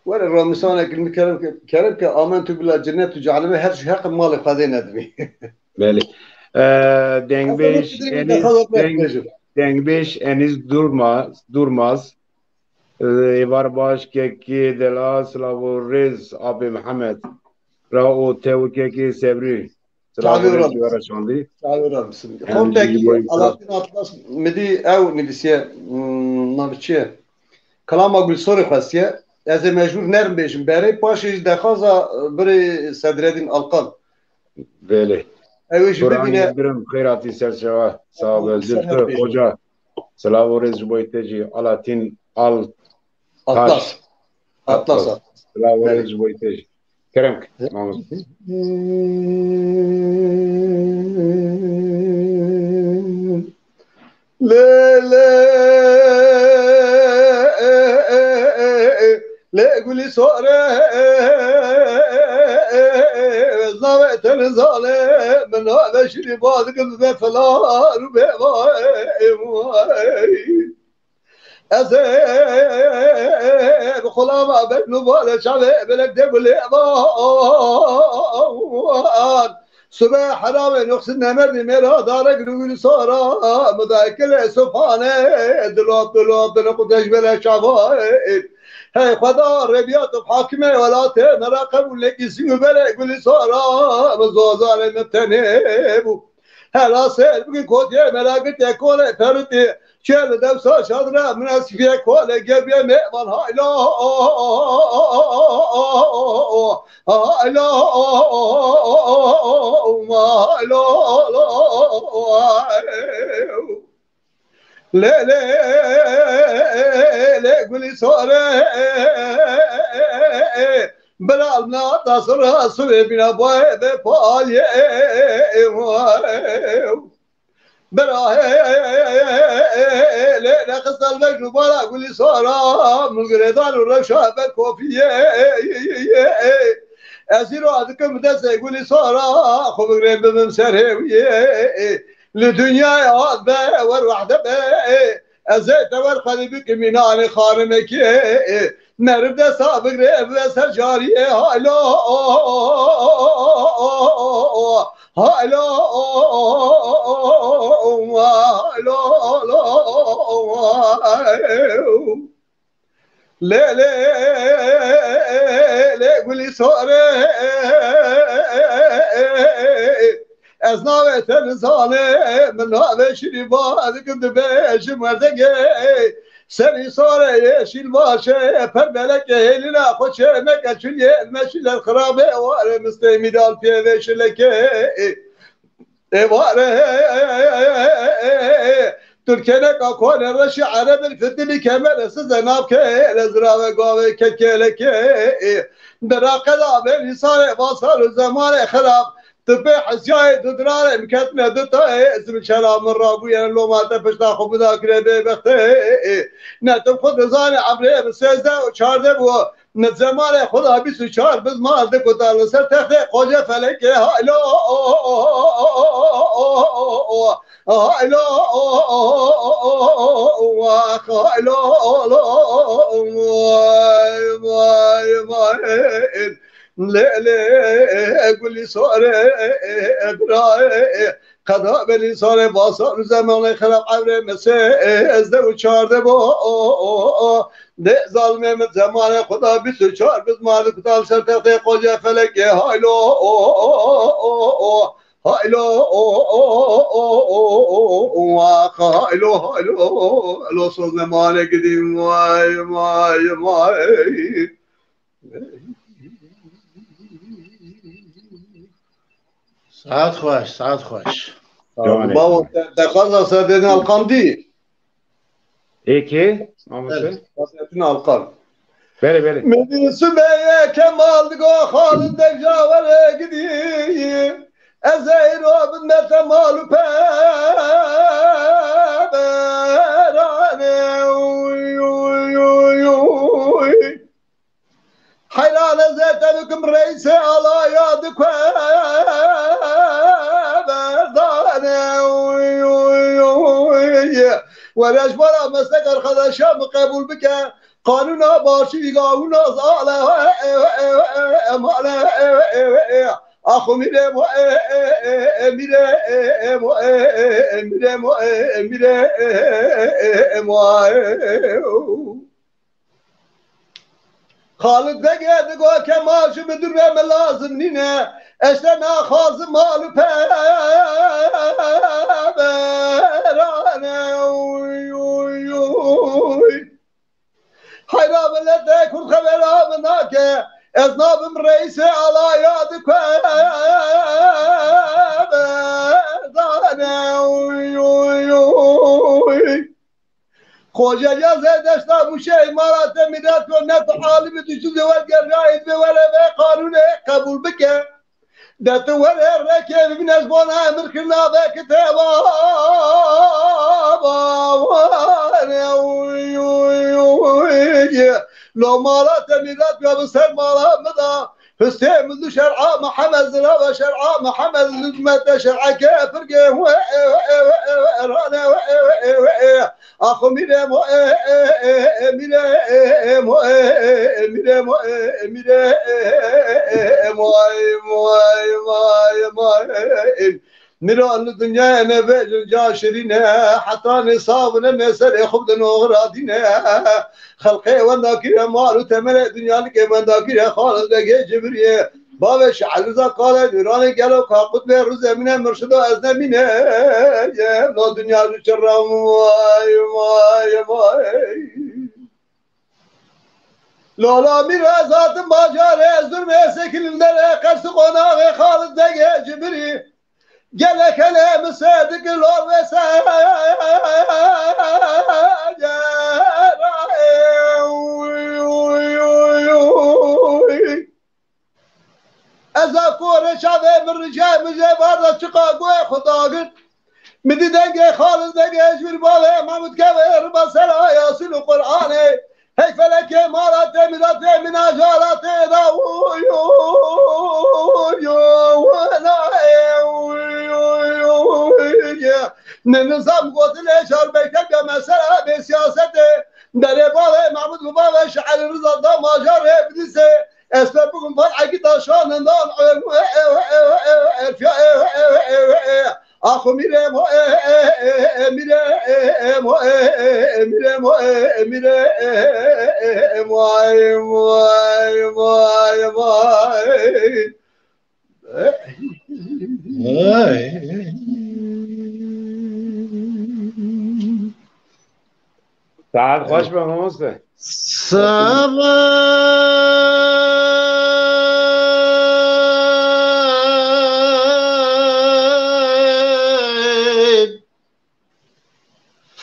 ولی رامسانه که میکرم که آمن تو بلا جنت و جعلمه هر شي حق مال خواهده ندوی بله دنگ بیش انیز دورماز ایوار باش که دلا سلاو رز آب محمد را او تاو که سبری سلاو رز جوارا شاندی خب تاکی علاتین اطلاس مدی او نویسیه نامچیه کلام اگل سوری خواستیه از مجبور نرم بیشم برای پاشیش دخوازا بری صدردین القان بله اویش ببینه برم خیراتی سرشوا صاحب زلفه خوجا سلاو رز جبویته جی علاتین اطلاس سلاو رز جبویته جی کرم ماموس لا قولي صورة زاوية الظالم من هذا شري بادك بفلان وبواي أزيب خلامة بنبال شعبي بلك دبل إعضان صبح حرام نقصد نمردي ميرا دارك نقول صارا مذاكرة سبحانه دلوب دنقو تجبل شعبي هاي خدا ربيات بحاكمه ولا تنراقب ولك يسيو بلا يقول صارا مزوزان متنبو هلا سيل بقي كوتي ملاقت يكون فرتي شال دوسا شادرا من اسفيا كولا جابيا ميمان هاي لا هاي لا لا لا لا قولي صورة بلا النا تصرها سوي بنا باي بفاي بلا لا قصة المجنو بلا قولي صورة من قردان الرشا بالكوفية أسيرو عدكم دسة يقولي صورة خو بقرين بمسره لدنيا عاد بقى والوحدة بقى أزيت والقلبك منان خارمك نرد سابق ريب بسر جارية هايلا هايلا لا لا لا قولي صورة از ناوه تنزانه من ناوه شریبا دکم دبیش مردگه سری ساره یشیل باشه پر ملکه هلینا خوشه مکه چلیه المشیل الخرابه واره مستیمی دال پیوش لکه واره تركينا كون الرشي عرب الفتني كمال سزناب كي لزراوه قاوه ككيلك براقدا بين صار باصر الزمان خراب تبي حسياي تدرار مكتنا دتا اسم شراب من رابو يعني لو ما تفش تاخذ بذاك بختي نتم خذ زاني عبري بسيزه وشارده بو نزمان خذها بيس شار بس ما عندك وتعال سر تخي قوجه فلك هايلو haylo haylo vay vay le guli sore ebrae kada beli sore basar zamanı khalaq avre mese ezde uçardı bu de zalmem zamanı kuda bir uçar biz malik dal sertete koca felek haylo haylo haylo haylo son zamana gideyim vay vay vay ساعت خوش ساعت خوش بابا تخلص هذين القندي İki. Mamusa. قصتنا القلب Beri beri. من سبيا كمال دقو خالد دجاور قدي ازيرو بنت مال حلال زيتكم رئيس على يدك ورش برا مستقر خدا شام قبول بك قانونا باشی قانونا زاله آخو میره خالد بگه گو که ماشو بدور به لازم نینه اشته نخوازم مالو پبرانه حیرا ملده کن خبرا مناکه از نابم رئیس علایات پبرانه خوجه جازه دشتا موشه امارات میرات و نت عالم دوشو دوال گرایت به وره به قانون قبول بکه دت وره رکه ببین از بان امر کرنا به کتابا لو مالات میرات و بسر مالا مدا حسين منذ شرع محمد زرا وشرع محمد لجمة شرع كافر أخو ميرم ميران الدنيا نبي جاشرين حتى نصابنا مسر خبز نغرادين خلقي ونداكير مالو تمل الدنيا لك ونداكير خالد لقي جبريه بابا شعل رزا قال دوران قالوا كاقود به روز من مرشد ازنا منه يا لا دنيا شرم واي واي واي لالا میره ذات باجاره ظلم سکلندر قرص قناغ خالد لقي جبريه گل کلم صدق لو از کور شده من رجای مجه بارد چقاگوه خدا گرد میدی دنگه خالد دنگه اجبیر باله محمود که با سرا یاسین و قرآنه هی فلک مالات میرات من اجالات نظام قتل اشار بیتم یا مسئله به سیاست در بال محمود بابا شعر رضا دا ماجر بدیسه اسباب بگم فر عقی داشان اندان آخو میره ساعت خوش به موسه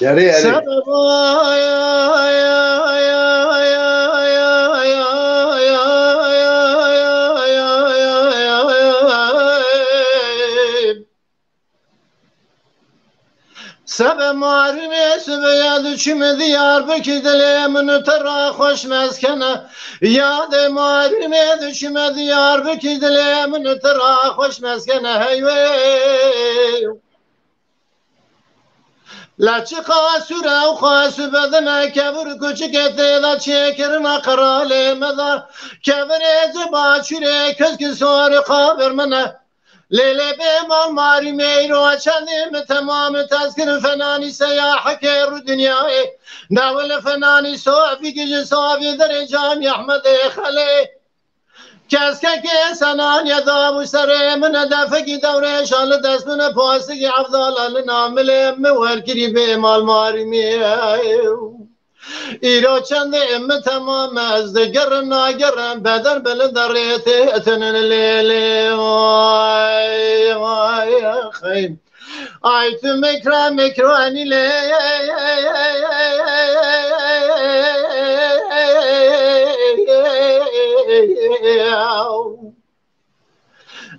یاری سب معرمه سب یاد چم دیار بکی دلمن ترا خوش مسکنه یاد معرمه چم دیار بکی دلمن ترا خوش مسکنه هی وی لچقا سوره و خاص بدنه کبر کوچکته دا چکرنا قراله مدا کبر زبا چوره کس که سوار خابر منه لیله به مال ماری میرو چندیم تمام تذکر فنانی سیاح که رو دنیای دول فنانی صوفی که صوفی در جام احمد خلی کس که سنان یدا و سر من دفکی دوره شال دست من پاسگی عبدالله نامل مورکری به مال ماری میرو ایرا چند ام تمام از دگر ناگرم بدر بل دریت اتنن لیلی وای وای خیم آی تو مکرانی لی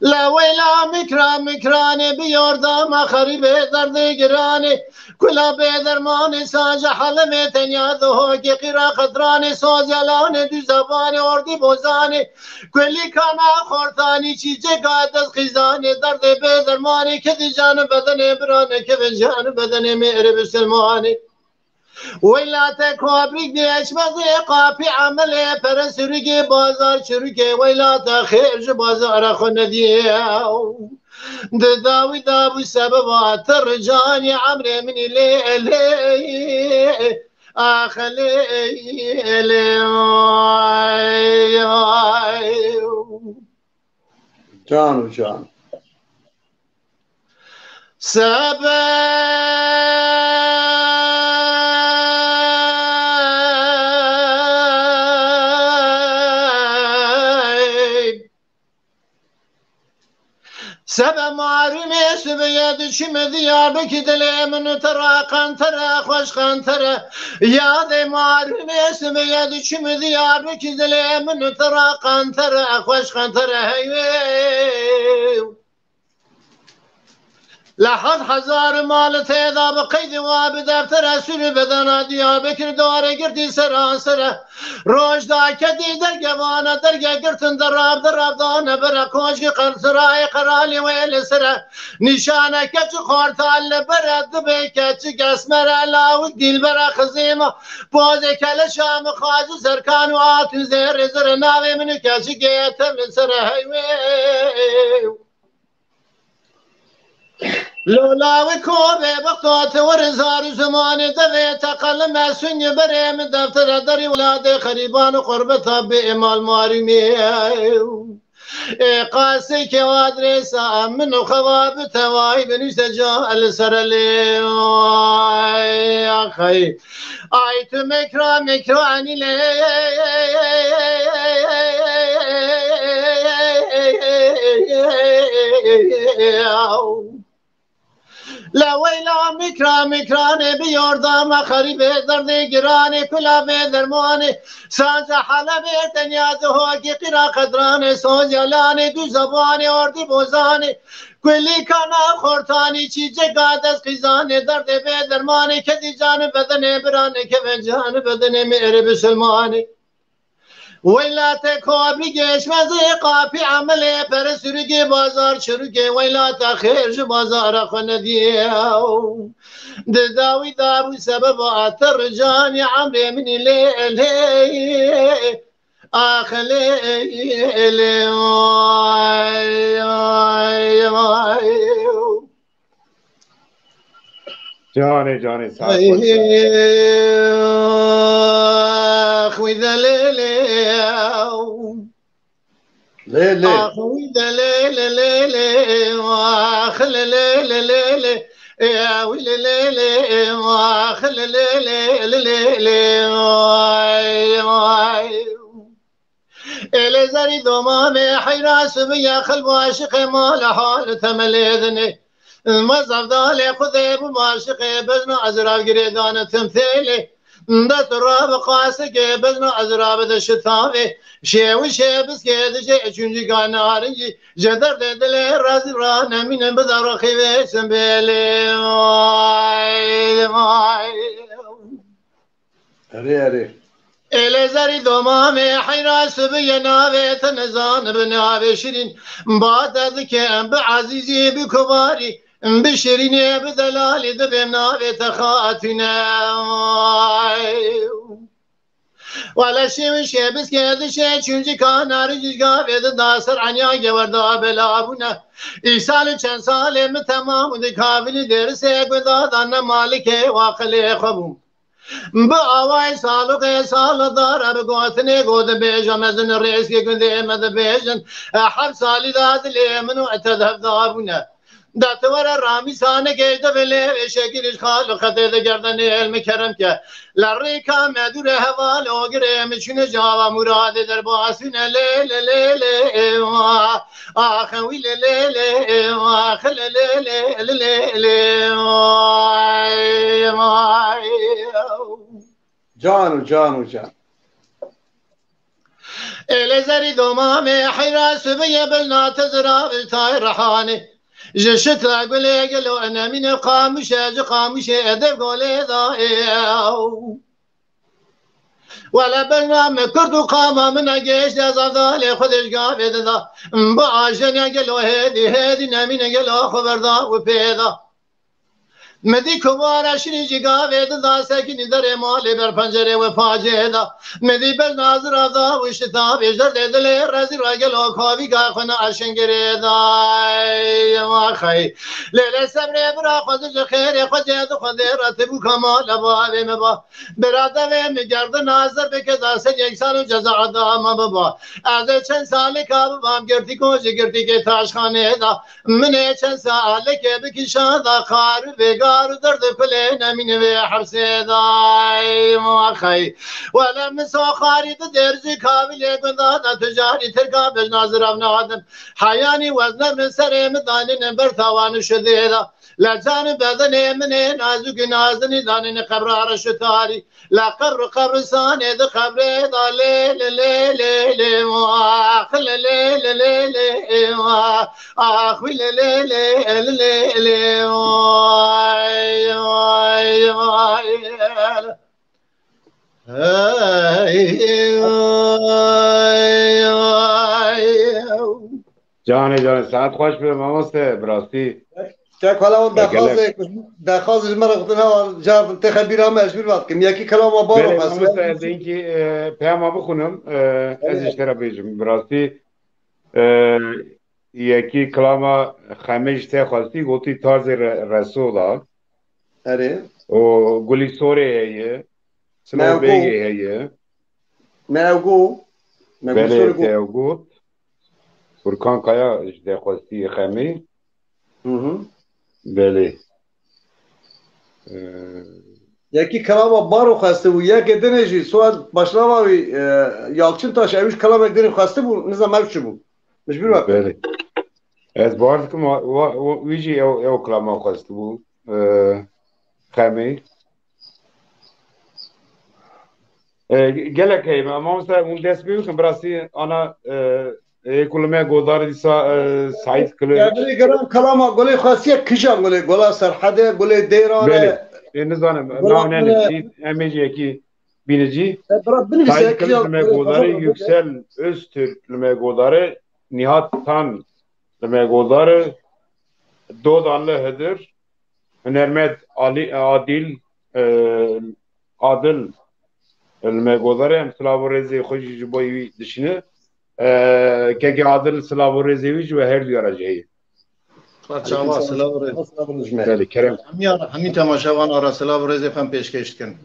لا ویلا مکرانه بیاردم خریبه درد گرانه کلا به درمان ساج حلم تنیاد هو که قیرا خطران سوزلان دو زبان اردی بوزانه کلی کانا خورتانی چیزه گاد از خیزانه درد به درمانه که دی جان بدن برانه که به جان بدن میره بسلمانه ویلا تکوابریک دیش بازی قاپی عمله پر سرگی بازار چرگی ویلا تا خیرج بازار خوندیو داوی سبب ترجاني عمري من ليلي اخلي جان سبب سبب معلومه سبياد شم ديابك دلي من ترى قنترة خوش قنترة يا ذي معلومه سبياد شم ديابك دلي من ترى قنترة خوش قنترة هيو لحظ هزار مال تيدا بقيد واب دفتر سر بدنا ديابك دار قرتي سراسره روش دا كدي درقوانا درقا قرتن دراب دانا برا كوشي قرصراي قرالي ويل سره نشانه كچ خورتال برا دبي كچ قسمر لاو ديل برا خزيمه بوزي كلشام خاز سركان وات زر ناوي من كچ گيتم سره هيوي لولا وكوبي بقطات ورزار زمان دغي تقل ما سن بريم دفتر دري ولاد خريبان قربتها بإمال مارمي قاسي كوادريسا من خواب تواي بنستجا السرلي يا خي ايت مكراني لي لا ویلا مکرانه بیاردم خریبه درد گرانه کلا به درمانه ساز حلبه تنیاد هوا که قیرا قدرانه سوزلانه دو زبانه اردی بوزانه کلی کانا خورتانی چیزه گاد از خیزانه درد به درمانه که دی جان بدن برانه که به جان بدن میره بسلمانه ویلا تکوابی گشمزه قاپی عمله پر سرگی بازار چرگی ویلا تا خیرج بازار خوندیو داوی سبب آتر جانی عمره من لیلی آخلی جانی خوی دلیلی خوی دلیلی واخل لیلی يا ويلي واخل ليلي الزري دومامي حيراس بيا خل عاشق مال حال تملذني مزف دالي خذيب معشق بزن عزرا قريدان تمثيلي ده تراب قاسق بزن عزرا بده شتاوي شي بس كده شي چونجي كان نارنجي جدر دل راز ران من بدر خيبه سنبلي اري الزري دومامي حيراس بيا ناوي تنزان بناوي شيرين بعد ذكي بعزيزي بكباري بشرینه بدلالی دبیم ناویت خاتینه ولا شيء شيء بس كذا شيء شنجي كان رجع قابل داسر عنيا جوردا بلابونا إيسال كان سالم تمام ودكابل درس يقدا دنا مالك واقل خبو بأواي سالو كي سال دار بقوتني قود بيجا مزن الرئيس كي كنت مد بيجن حب سالي داد لي منو اعتذب دابونا داتور رامی سانه گیده ولی شکرش خالو خطه گردن علم کرم که لریکا مدور حوال و گره مچون جاوا مراد در باسین لی لی لی لی آخوی لی لی لی آخ لی لی لی لی لی جانو جانو جان الازری دومام حراس بی بلنات زراب تای رحانه جشت قولي قالوا انا من قامش قامش ادب قولي ضايع ولا برنامج كرد وقام من جيش زادالي خذ قابد ذا بعشان قالوا هدي نمين قالوا خبر ذا وبيذا مدی کبار شنیجی گاوید دا سکنی در مالی بر پنجره و پاجه دا مدی بر ناظر دا و شتاب اجدر دل رزی راگل و کاوی گا خنا ارشنگره دا ما خی لیل صبر برا خودش خیر خود جد خود رتبو کمال بابی مبا برادا و مگرد ناظر بکه دا سه یک سال جزا دا ما بابا از چند سال کاب بام گرتی کوچ گرتی که تاشخانه دا من چند سال که بکشان دا خار بگا درد كله نمين بحبس داي مخي ولا مسو خارج درزي كامل يكون ذا تجاري تركب ناظر ابن ادم حياني وزن من سر مدان برتوان شديدا لا جانب بدن من نازك نازني دان قبر شتاري لا قبر سانه ذ قبر لا لا لا لا اخ لا لا لا لا اخ لا لا لا لا جان ساعت خوش به ماموسته براستی که کلام دخواست مرا گفتن جان تخبیر هم مجبور بود که یکی کلام بارو پس از اینکه پیام بخونم از اشترا بیجم براستی یکی کلام خمیش ته خواستی گفتی تارز رسولا اره و گلی سوره هیه سلو بیگه هیه موگو بله تهوگو برکان کایا اشته خواستی خمی بله یکی کلام بارو خواسته بود یکی دنجی سوال باشناماوی یالچین تاش اویش کلام یک دنی خواسته بود نزا ملک بود مجبور بود بله از بارد که ویجی او کلام خواسته بود خمی گلک هی ما مثلا اون دست بیوکم براستی آنا کلمه گودار دیسا سعید کلویچ یعنی گرام کلام گلی خواستی کجا گلا سرحده گلی دیرانه بله نزانم ناونه نفسید امیجی اکی بینجی سعید کلمه گوداره yüksel Öztürk کلمه گوداره Nihat Tan کلمه گوداره دو دانlı هدر Nermet Adil Adil کلمه گوداره هم سلاو رزی خوشی جبایی دشینه که عادل سلاو رزیویج و هر دیار جایی. چاوا سلاو رز. بله کرم. همین تماشاوان آرا سلاو رزی هم پیشکش کن.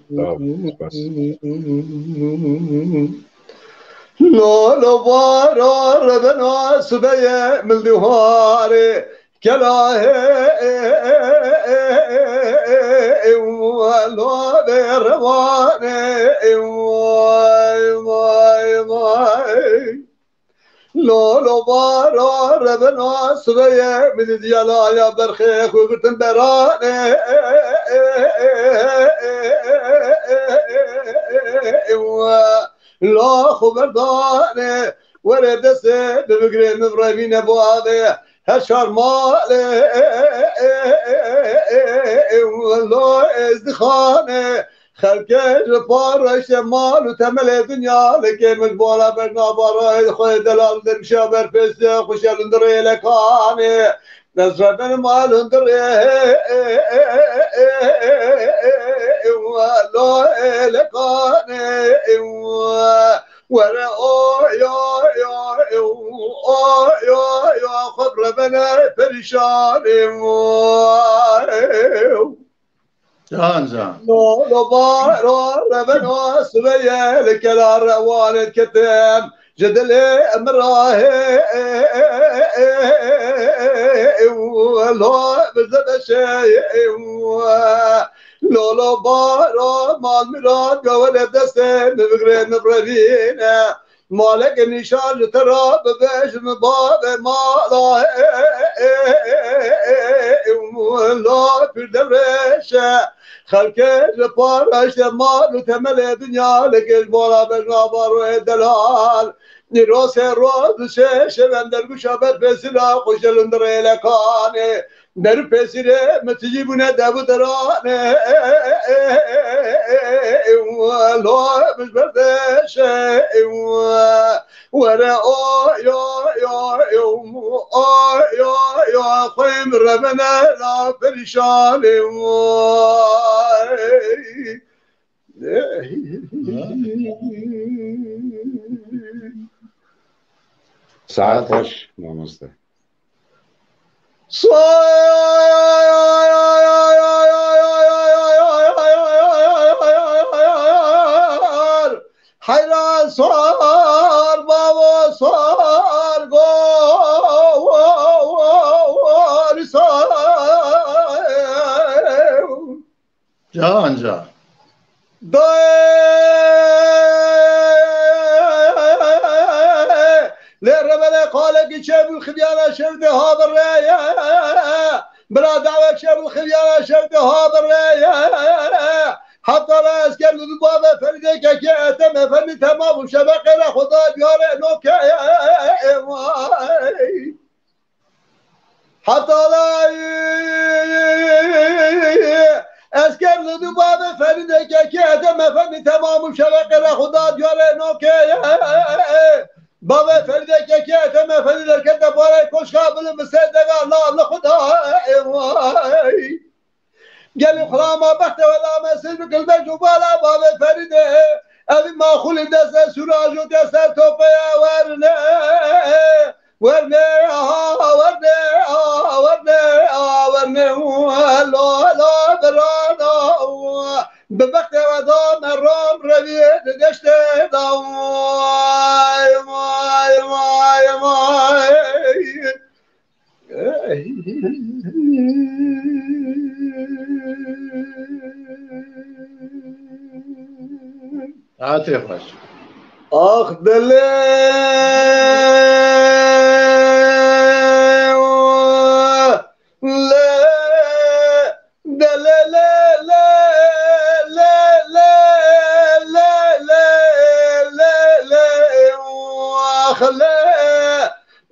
لولو بارا ربنا سبيا من دوهاري كلاه ولو رواني لولو بارا ربنا سبيا من ديالا يا برخيخ وقلت براني لا خبردانه ورد سه ببقري مبرمين ابوابه هشار ماله والله ازدخانه خلقه جبارش مال وتمل دنيا لكي من بولا برنا برا خوي دلال درشا برفس خوش الندري لكانه نزرنا مالندر ولا لكان ورا يا خبر بنا برشان جان جان لو بارا بنا سبيا لك الروان الكتام جدل امراه ولا بزد شيء لو بارا مال مراد قول دسته بغير مبررينا مالك نشان ترى ببيش مباب مالا ولا في دبرشة خلك جبارش مال وتمل دنيا لك جبارا بجنا بارو دلال نيروس روز شش بندر بشابت بسلا خوشلندر لكانه در پسیره متجیبونه دبو درانه ولا مش بردش ورا يا خيم ربنا لا فرشان ساعت خوش نامسته حيران صار بابا صار قوار صار جان جان للربنا قالك شاب الخبيانة شردها بالراية بلا دعوة شاب الخبيانة شردها بالراية حتى لا يسكر ذبابة فردك كأتم فن تمام وشبق لخدا ديار نوكا حتى لا اسكر ذبابة فردك كأتم فن تمام وشبق لخدا ديار نوكا بابا فردك كأتم فردك كدبارة كوش قابل مسيدك الله لخدا قال خلاما بحت ولا ما سلبك البجوبالا بابا فريده أبي ما خلي دسا سراج ودسا توبيا ورنا ورنا لا برانا ببخت ودام الرام ربيع دشت دواي ماي عاطف خوش آخ دلی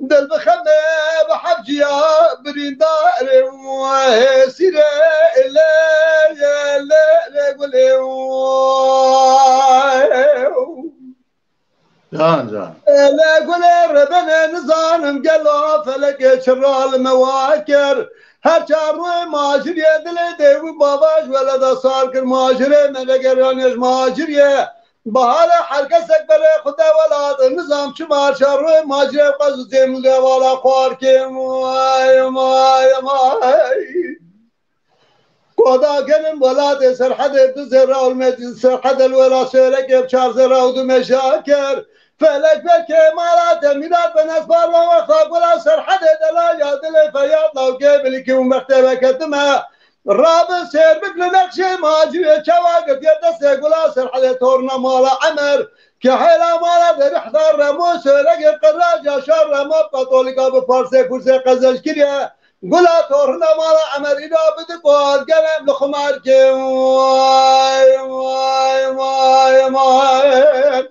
دل بخمه بحبجي يا بريدار وسيرة لا قولي جان جان لا قولي ربنا نظام قلوا فلك شر المواكر هر شهر ماجر يدلي ديو باباش ولد صار كر ماجر ملقرانيش ماجر بحال حرکت بره خدا ولاد نظام شمار شر ماجر قز زمل والا خوار که مای خدا گنم ولاد سرحد دو زرا المدين سرحد الولا شرك بشار زرا ودو مشاكر فلك بالكمالات ميلاد بنسبار ووفاق ولا سرحد دلا يادل فياض لو قبلك ومكتبه كتمها راب سير بكل نقش ماجري شواقف يدس يقول سرحد تورنا مالا عمر كحيلا مالا در احضار رموس لقب قراجة شر رمضة طولقا بفارسي فرسي قزش كريا قولا تورنا مالا عمر إذا بدقوال قلم لخمار كي ماي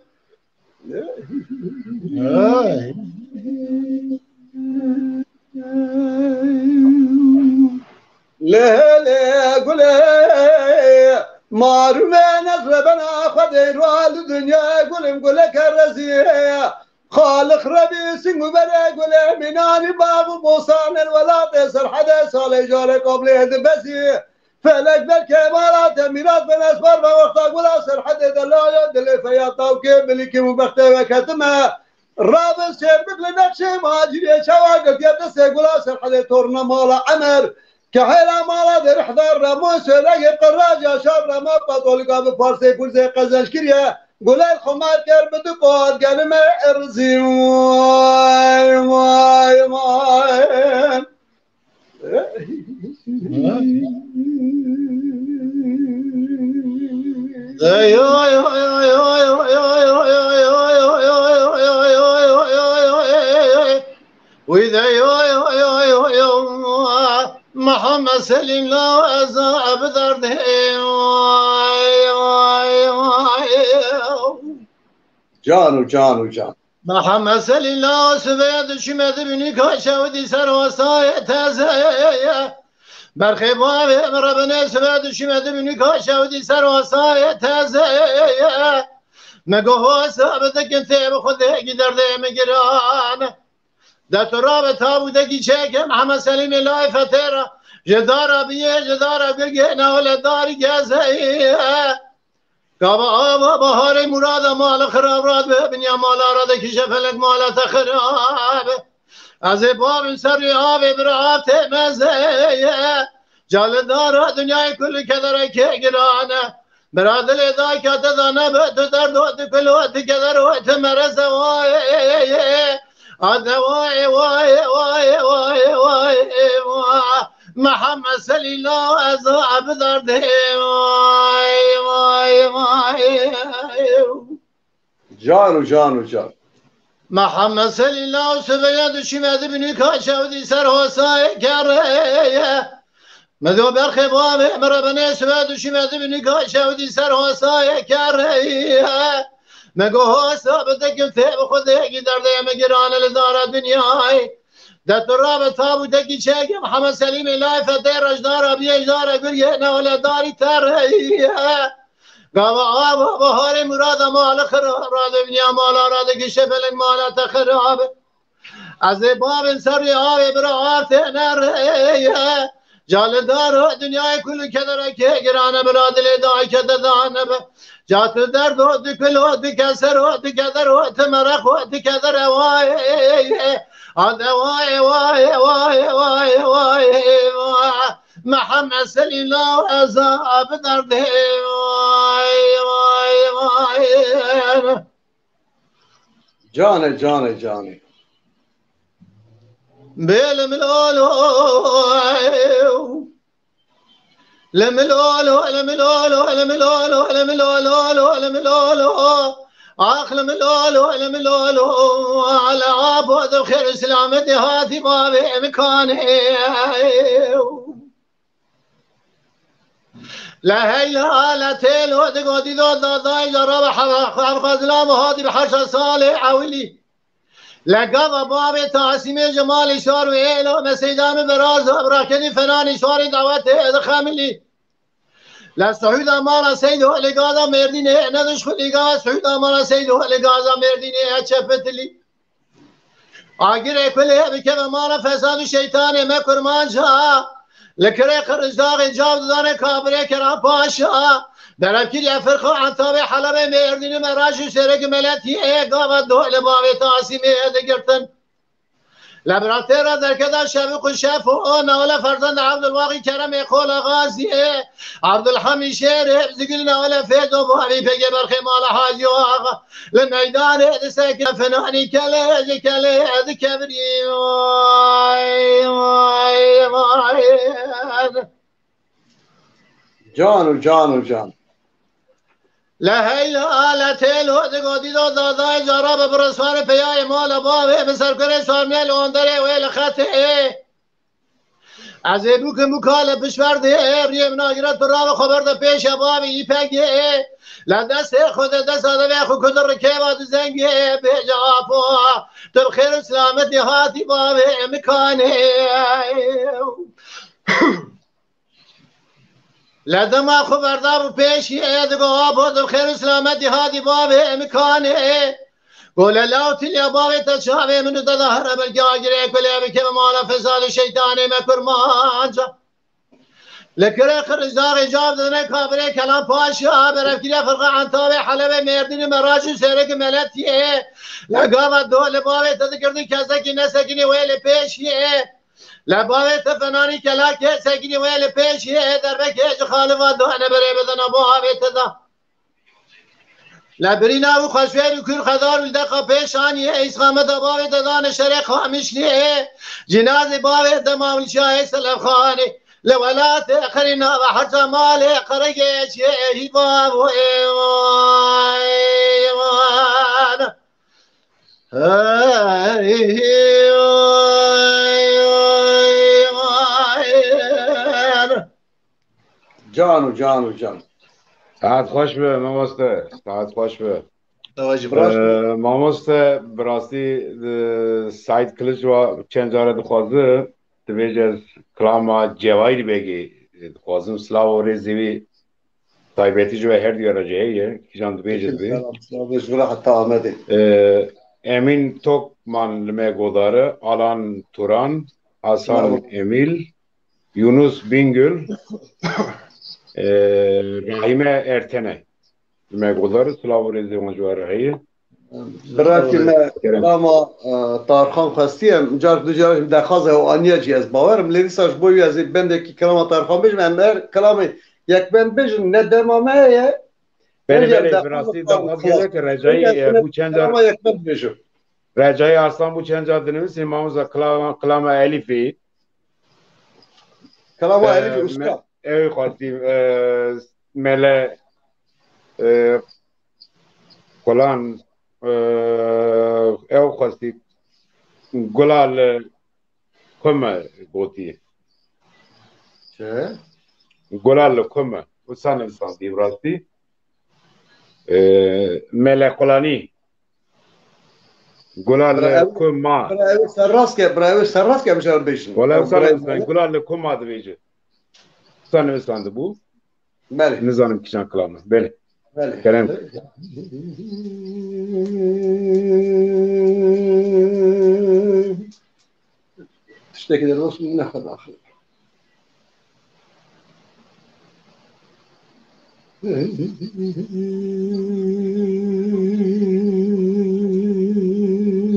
لا قولي مارو من ربنا خدير والدنيا قولم قولك الرزية خالق ربي سنو برق ولا مناني باب بوصان الولاد سرحدة صالح جاري قبل هدبسي فلك بالكمالات ميراث بن اسفار بوقتك ولا سرحدة دلايا دلي فياطا وكيف ملكي مبختة وكتمة رابط سير مثل نقشي مهاجري شواقف يدسك ولا سرحدة تورنا مالا عمر كحيلا مالا در احضار رموس لقي قراجة شر ما بطول قابل فارسي كل زي قزنش كريا قولي الخمار كار بدقات قال ما ارزي واي واي واي وإذا محمد سليم لا أزعب ذرده جانو جانو جان محمد سليم لا سبيد شمد بني كاشا ودي سر وصايا تازايا برخي بابي ربنا سبيد شمد بني كاشا ودي سر وصايا تازايا مقهو سابتك انت بخذ قدر دي مقران ده تراب تابودكي شيك محمد سليم الله فتيرا جدارا بيه جدارا بيقينا ولا داري جازايا قابا آبا بهار مراد مال خراب راد به بنیا مال آراد کش فلک مال تخراب از باب سری آب برات مزه جال دارا دنیای کل کدر که گرانه برادل دا که دانه به تو درد و تو کل و تو کدر و تو مرز وای وای وای وای وای وای محمد سلی الله از عبد درده وای وای وای جانو جانو جان محمد سلی الله سبیاد شمد بنی کاشودی سر حسای کره مدو برخی بابی مربنه سبیاد شمد بنی کاشودی سر حسای کره مگو حساب دکم تیب خوده گی درده مگران لدارد دنیای ده تراب تابو دکی چه محمد سلیم الله فتح رجدار بیجدار گریه نوله داری ترهیه قاوا آبا بهار مراد مال خراب راد بنیا مال آراد کشه فلک مال تخراب از باب سری آب برات نرهیه جالدار دنیای کل کدر که گرانه برادل دای که دانه جات درد و دکل و دکسر و دکدر و تمرخ و دکدر وای وای وای وای وای وای محمد سلی الله عذاب درده وای وای وای جانه جانه جانه بالملولو لملولو لملولو لملولو لملولو لملولو آخ لملولو لملولو على عبود خير سلامتي هاتي بابي مكاني لا هي لا تيلو دقودي دو داي جرب خزلام هادي بحرش صالح عولي لقب بابي تعسيم جمال شار ويلو مسيدان براز براكني فنان شار دعوت دخاملي لا سعود امارا سيدو لقادا مردينه ندش خليقا سعود امارا سيدو لقادا مردينه اتشفتلي آگره کلی بکم امارا فساد شیطان مکرمان جا لکره خرجداغ جاب دانه کابره کرا پاشا درب کری فرخو عنتاب حلب مردین مراج شرک ملتی اقاب دول باب تاسیمی ادگرتن لبراته را در کدا شبق و شف و نولا فرزند عبدالواقی کرم اقول غازی عبدالحمی شیر حبزگل نولا فید و بابی پگه برخی مال حاجی و آقا لمیدان دسک فنانی کله کله کبری وای وای وای جانو جانو جان لا هيلا لا تيلو دقودي دو داداي جراب برسوار بياي مال بابي بسر كره سارميل اوندره ويل خطه از ابو که مکالب بشورده ریم ناگرد برای خبر ده پیش بابی ایپگه لدست خود دست آده و خود کدر که باد زنگه به جافو در خیر سلامت دیهاتی بابی مکانه لدما خبردار پیشی ادگاه با در خیر سلامت دیهاتی بابی مکانه قول لاوتی لباوی تشاوی منو تظاهر بالجاجر كل بك مال فساد الشيطان مكر مانجا لكره خرزار جاب دنا كابره كلام پاشا برف كده فرقه عن تابع حلبه مردين مراجع سيرك ملتيه لقام دول بابه تذكرني كسكي نسكني ويل بيشيه لبابه تفناني كلاك سكني ويل بيشيه دربك خالفات انا بري بدنا بابه تذا لبرینا و خوشویر کور خدار ولدقا پیشانی اسقامت باب ددان شرق خامشنی جناز باب دمام شاه سلام خانی لولات خرینا و حرج مال قرگش هی باب و ایمان جان ساعت خوش به ماموسته ساعت خوش به براش ماموسته براستی سایت کلیش و چند جاره دخوازه دویجه کلاما جوایی بگی دخوازم سلاو و ریزیوی تایبیتی جو هر دیاره جهیه کجان دویجه دوی امین توک من لمه گوداره آلان توران حسان امیل یونس بینگل رحیمه ارتنه لمه گوداره سلاو و ریزی اونجواره هیه برای ما تارخان خواستیم جار دو جار دخواست و آنیا جی از باورم لیریساش بوی از بنده که کلام تارخان بیشم اندر کلام یک بند بیشم ندمامه بله براستی دخواست گله که رجایی بو چند جار یک بند بیشم رجایی ارسلان بو چند جار دنویسی ماموزا کلام الیفی کلام الیفی اسکا اوی خواستیم مله کلان او خواستی گلال کمه گوتی چه؟ گلال کمه و سان انسان دیم راستی ملکلانی گلال کمه برای سرراست که بشار بیشن گلال سان انسان گلال کمه دو بیجه سان انسان دو بو بله نزانم کشان کلامه بله بله کرم تشتكي للرسم ناخذ آخر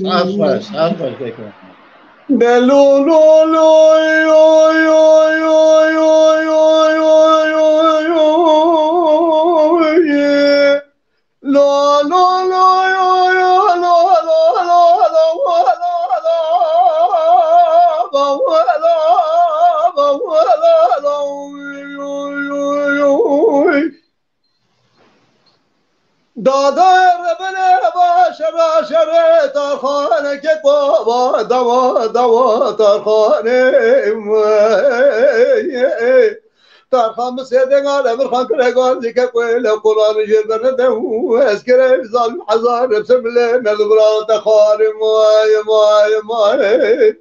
عفوا لو لو لو دادا ربنا باشر شر تارخانه که بابا دوا تارخانه تارخان بسیدن امر خان کرگان دیگه کویل قرآن جربن دهو اسکره ظالم حزار بسم الله مذبرا تخارم مای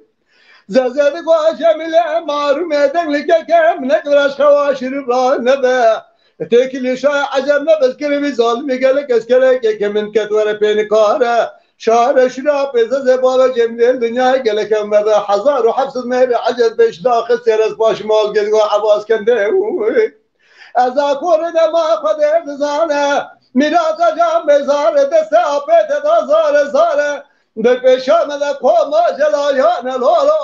زازد جميل معروم دنگ کم نقدرش خواشر را نبه تاكل شاي عجبنا بذكر بظالم قالك اسكرك من كتوره بين كاره شهر شراب زز بابا جميل الدنيا قالك ماذا حزار وحبس المير عجب بيش داخل سيرس باش مال قد عباس كنده ازا كورنا ما قدر زانه میراث جام بزار دست آپت دازار زاره به پیشام لکو ما جلایان لالا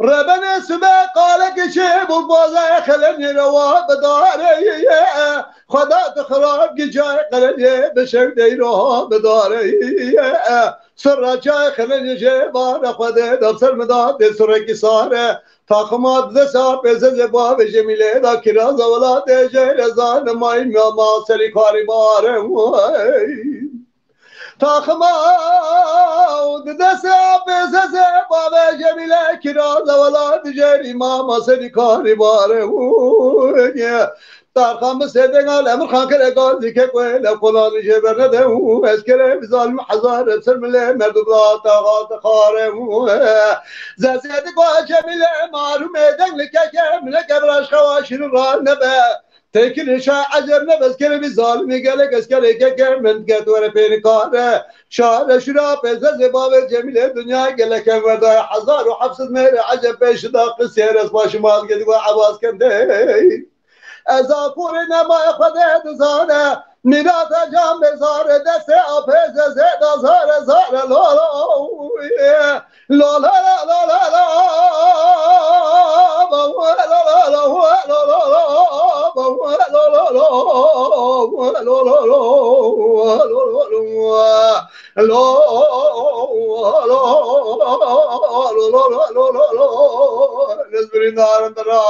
ربنا سبق قالك شيب وبوزا خلني رواب داري خدا تخراب جای قلنه بشک دیرا بداره سر جای قلنه جوان خدا دبسر مداد سرکی ساره تاخمات دسا پزه زباب جمیله دا کراز ولاد جیرزان مای ما سری کاری باره تاخمات دسا پزه زباب جمیله کراز ولاد جیری ما سری کاری باره در خام سیدن الامر خان کرے گازی کے کوئی لقلان جبر نده اسکره بظالم حزار سرمله مردو بلا تاغات خاره زید کو جمیل معلوم دنگ لکه من کبرش خواشیر را نبه تکل شا عجب نبس کرے بظالم گلک اسکره که من گدور پین کاره شار شرا پیزه زباب جمیل دنیا گلک ودای حزار و حفظ میر عجب پیش دا قصیر از باش مال گدو عواز کنده ازا پور نمای خودت زانه میرات جام بزاره دست آپیز زید زاره زاره لالا لالا نزبرين دار درا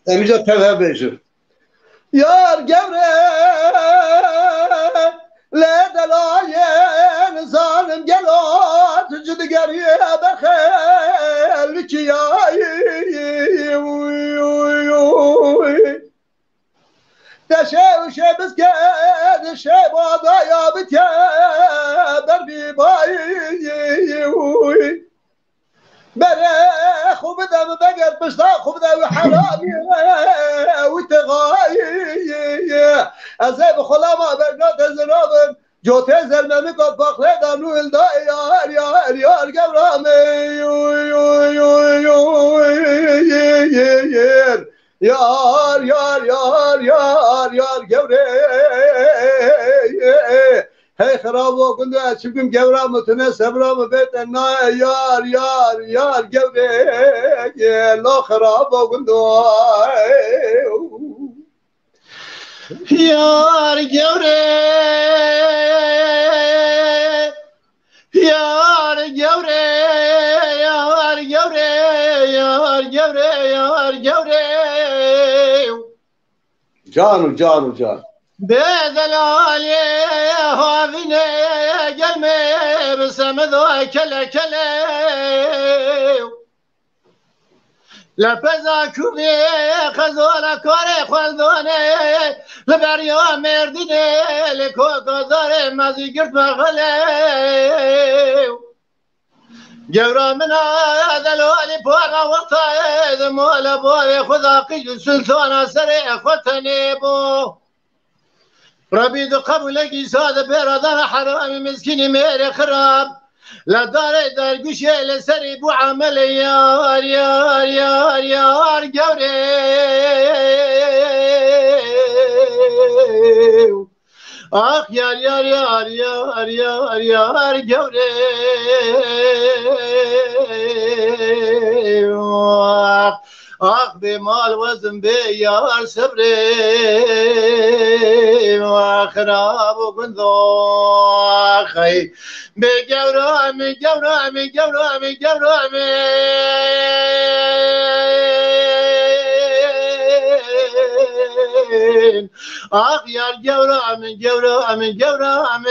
امجا تفهمشم یار گوره لدلاین زانم گلات جدگریه بخیل چیایی دشه و شبز که دشه بادا یا بتیه در بیبایی بره خوب دم بقر بشتا خوب دم حرامي وتغاي ازاي بخلا ما بقنات زرابن جوت زلمه قد فخر دانو الدا يار يار يار قبرامي yar yar yar yar yar gevre hey kharabo kundu açıkım gevramı tüne sebramı beten na yar yar yar gevre lo kharabo kundu yar gevre yar gevre yar gevre yar gevre yar gevre Canım canım can. Bedelali havine gelme bisemdo kele kele La peza kubi khazola kore khaldone la bariya merdine le kokazare mazigirt maghale جورامنا دلالي بورا وطايد مولا بوي خذاقي سلطانا سريع ختني بو ربي دو قبلك يساد بيردان حرامي مسكيني ميري خراب لا داري دار قشي لسري بو عمل يار يار يار يار جوري آخ یار یار یار یار یار یار گوره آخ به مال وزن به یار صبره خراب و گندو آخی به گورامی گورامی گورامی گورامی آخ یار گورامی گورامی گورامی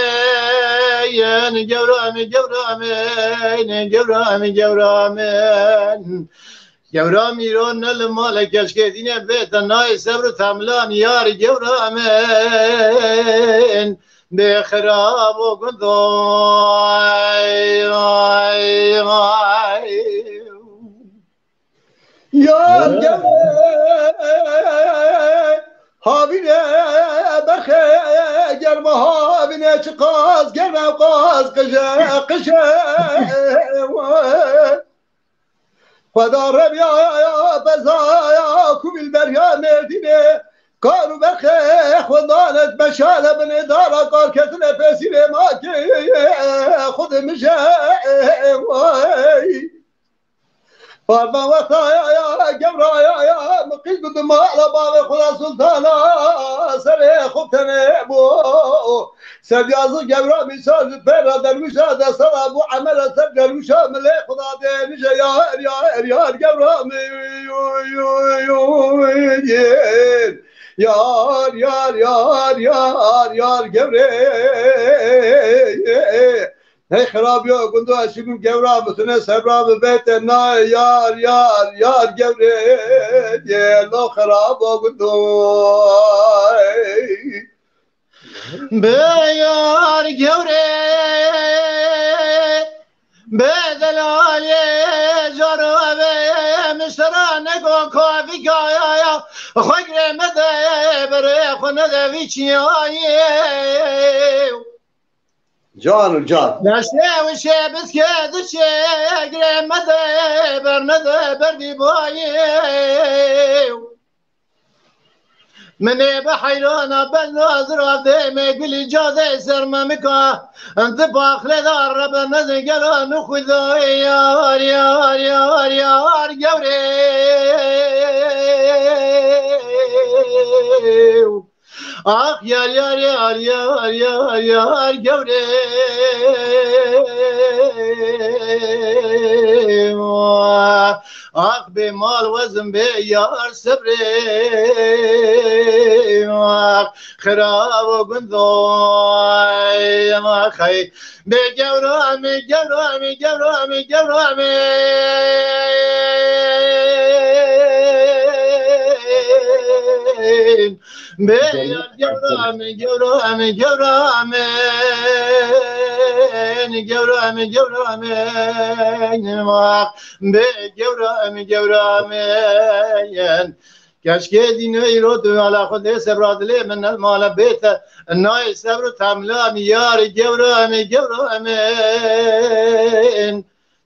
ین گورامی گورامی گورامی گورامی گورامی رو نل مال کشکدینه بیت نای صبر تملان یار گورامی به خراب و گندای یار گورامی هابینه بخه گرمه هابینه چه قاز گرمه قاز قشه قشه خدا رب یا بزایا کوبیل بریا مردینه کارو بخه خدانت بشاله بن دارا کار کتن پسیره ما که خود میشه فرما وقتا یا گبرا یا مقید قدم على باب خدا سلطانا سر خوب تنبو سردیازو گبرا میساز پیرا درویشا دستان ابو عمل سر درویشا ملی خدا دینیشه یار گبرا یار گبره هی خرابی ها گندو اشیگون گورا بتونه سبرا ببیت نا یار گوره یه لو خراب ها گندو به یار گوره به دلالی جارو به مشترا نگو کافی کایا خوگره مده بره خونه دوی چیایی جان نشته و شبس که دشه گرمده برنده بردی بایی منی به حیرانا بل ناظر آفده میگلی جاده سرممکا انت باخله دار رب نزگران خدا یار گوره آخ یار گوره آخ به مال وزن به یار صبره آخ خراب و گندوی آخی به گورامی به گورامی کشکه دینوی رو دو علا خود سبرادلی من المال بیت نای سبر تملام یار گورامی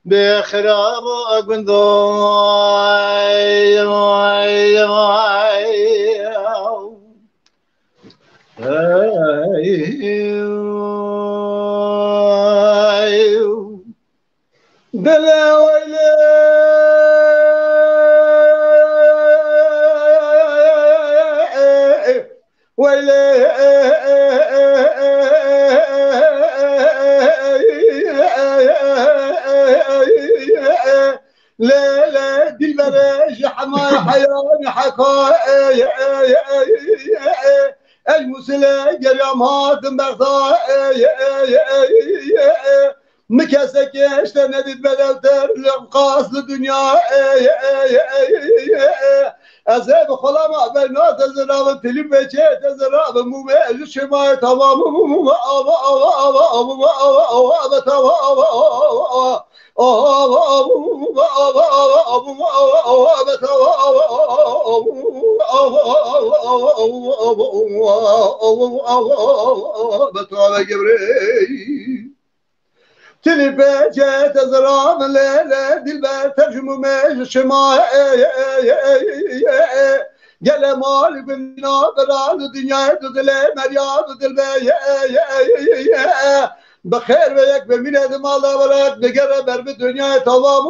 به خراب و گندوی دل ويلي لا دلبرش حماي حيوان حكا المسلة قريمات مبغضا مكاسك اشتندت بدوتر لقاص الدنيا ازه بخلام بنا تزراب تلیم بچه تزراب مومه شما تمام مومه تلی بچه تزرام لیله دلبر ترجمه میش شما گل مال بنا برال دنیا دو دل مریاد دل بخیر و یک بمینه دمال برات بگره بر به دنیا تمام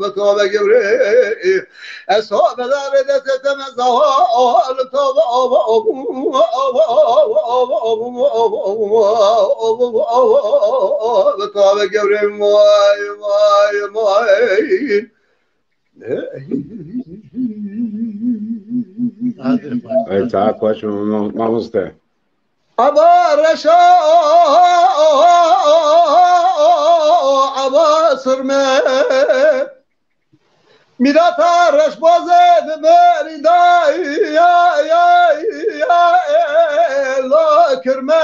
بتوبه گوره اصحاب دار دست مزهال بتوبه گوره مای تعال باش ما مسته عبا رشا عبا سرمه میراتا رش بازه ببری دای لا کرمه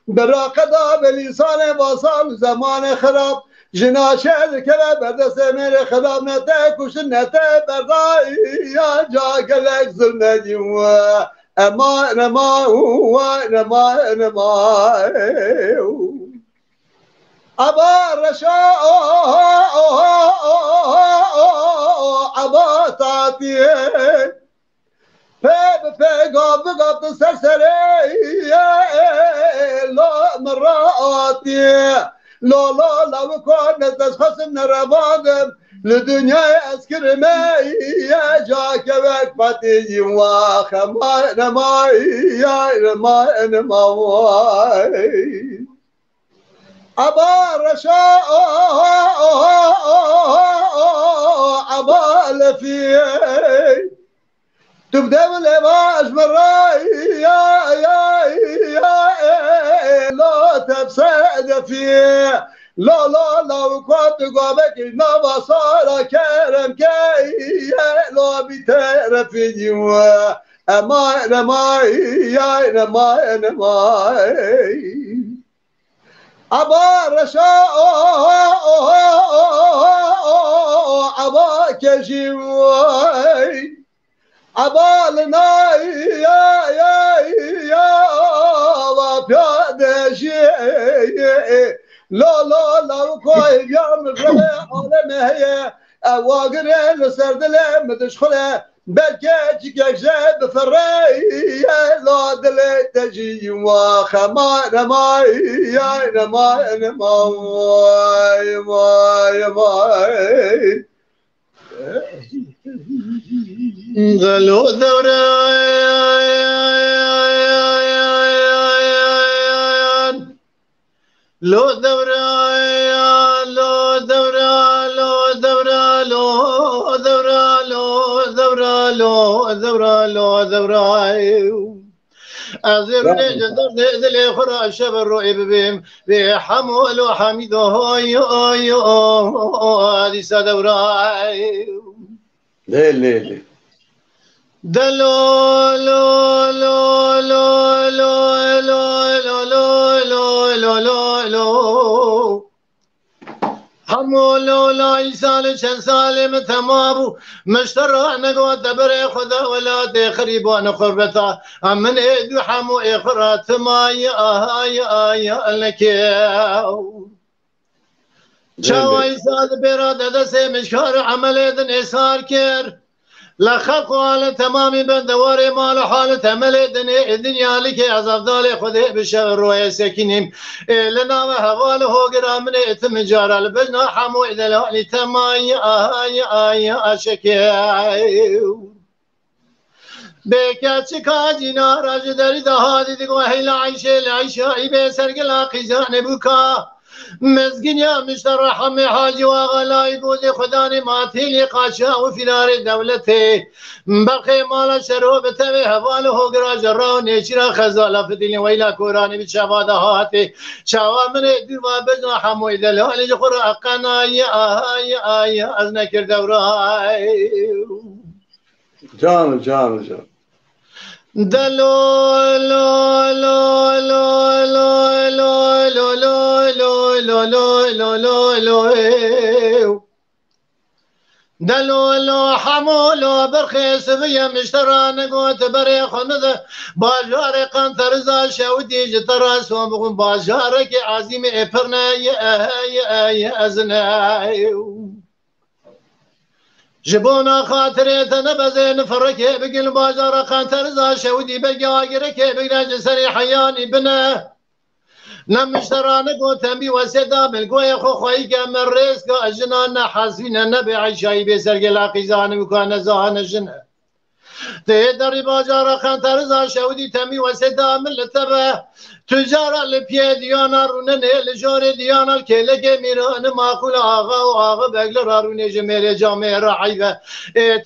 برا قدا بلیسان واسال زمان خراب جناشه ذکره بردست میره خراب نته کشن نته بردای یا جا گلک ظلمه دیوه امان امان امان امان ابا رشا ابا تاتي بقاب سرسري لا مراتي لا لو كان تشخص من رمادم لدنيا أذكر ما جاك وقفتي وخما نماي يا نماي أبا رشا أبا لفي تبدأ بالإباش مراي يا لا تبسد فيه لا وكنت قابك نبا صار كرم كي لا بتعرف جوا أما يا ما أبا رشا أبا كجواي أبا لنا يا وبياد شيء لا وكاي يوم الربع عالم هي أواقر لسرد لم تدخله بلكي جاب فري لا دل تجي وخما نماي يا نماي غلو دوران لو دوران لو دوران لو دوران لو دوران لو دوران لو دوران لو دوران أزرني جدر ذل خرا شبر رؤي بهم بحمول وحميد هاي هذه سدوراي ليه دلو لو لو لو لو لو لو لو لو لو لو حمولو لا يسال شن سالم تمابو مشترى نقوى تبري خدا ولا تخريبان خربتا من ايدو حمو اخرات ما يا لكيو شاوي ساد براد دسه مشكار عمل دن اسار كير لخلق على تمام بدوار مال حال تمل الدنيا لك عذاب دال خذ بشر روي سكينم لنا وهوال هو من اتم جار البنا حمو اذا لا تماي اشكي بكاتشكا جنا راج دري دهادي دغه هيلا عيشه اي سرقلا قيزان بوكا مزگین یا مشترح می حاجی و غلای بود خدانی ماتیلی قاشا و فنار دولته بقی مال شروع تبی حوال هو گراج را نیچرا خزالا فدیل ویلا کورانی بشواده هاتی شوا من دیر و بجنا حموی دلالی خور اقنای از نکر دورای جان دلو لو لو لو لو لو لو لو لو لو لو لو دلو لو حمولو برخيص بيا مشترى نقوت بري خند باجار قنطر زال شودي جتراس وبغن باجارك عظيم افرنا يا ازناي جبونا خاطريت نبزين فركي بقل باجار قنطر زال شودي بقاقرك بقراج سري حياني بنا نمشترى نقول تنبي وسيدا بالقوي خو خويك من رزق اجنان حاسين نبي عشاي بسرق لاقيزان وكان زان جنه تقدر باجار خنتر زا شودي تنبي وسيدا من لتبه تجار البيد ديانا رونن الجور ديانا الكلك ميران ماقول آغا بقل رارون جميل جامع رعيبه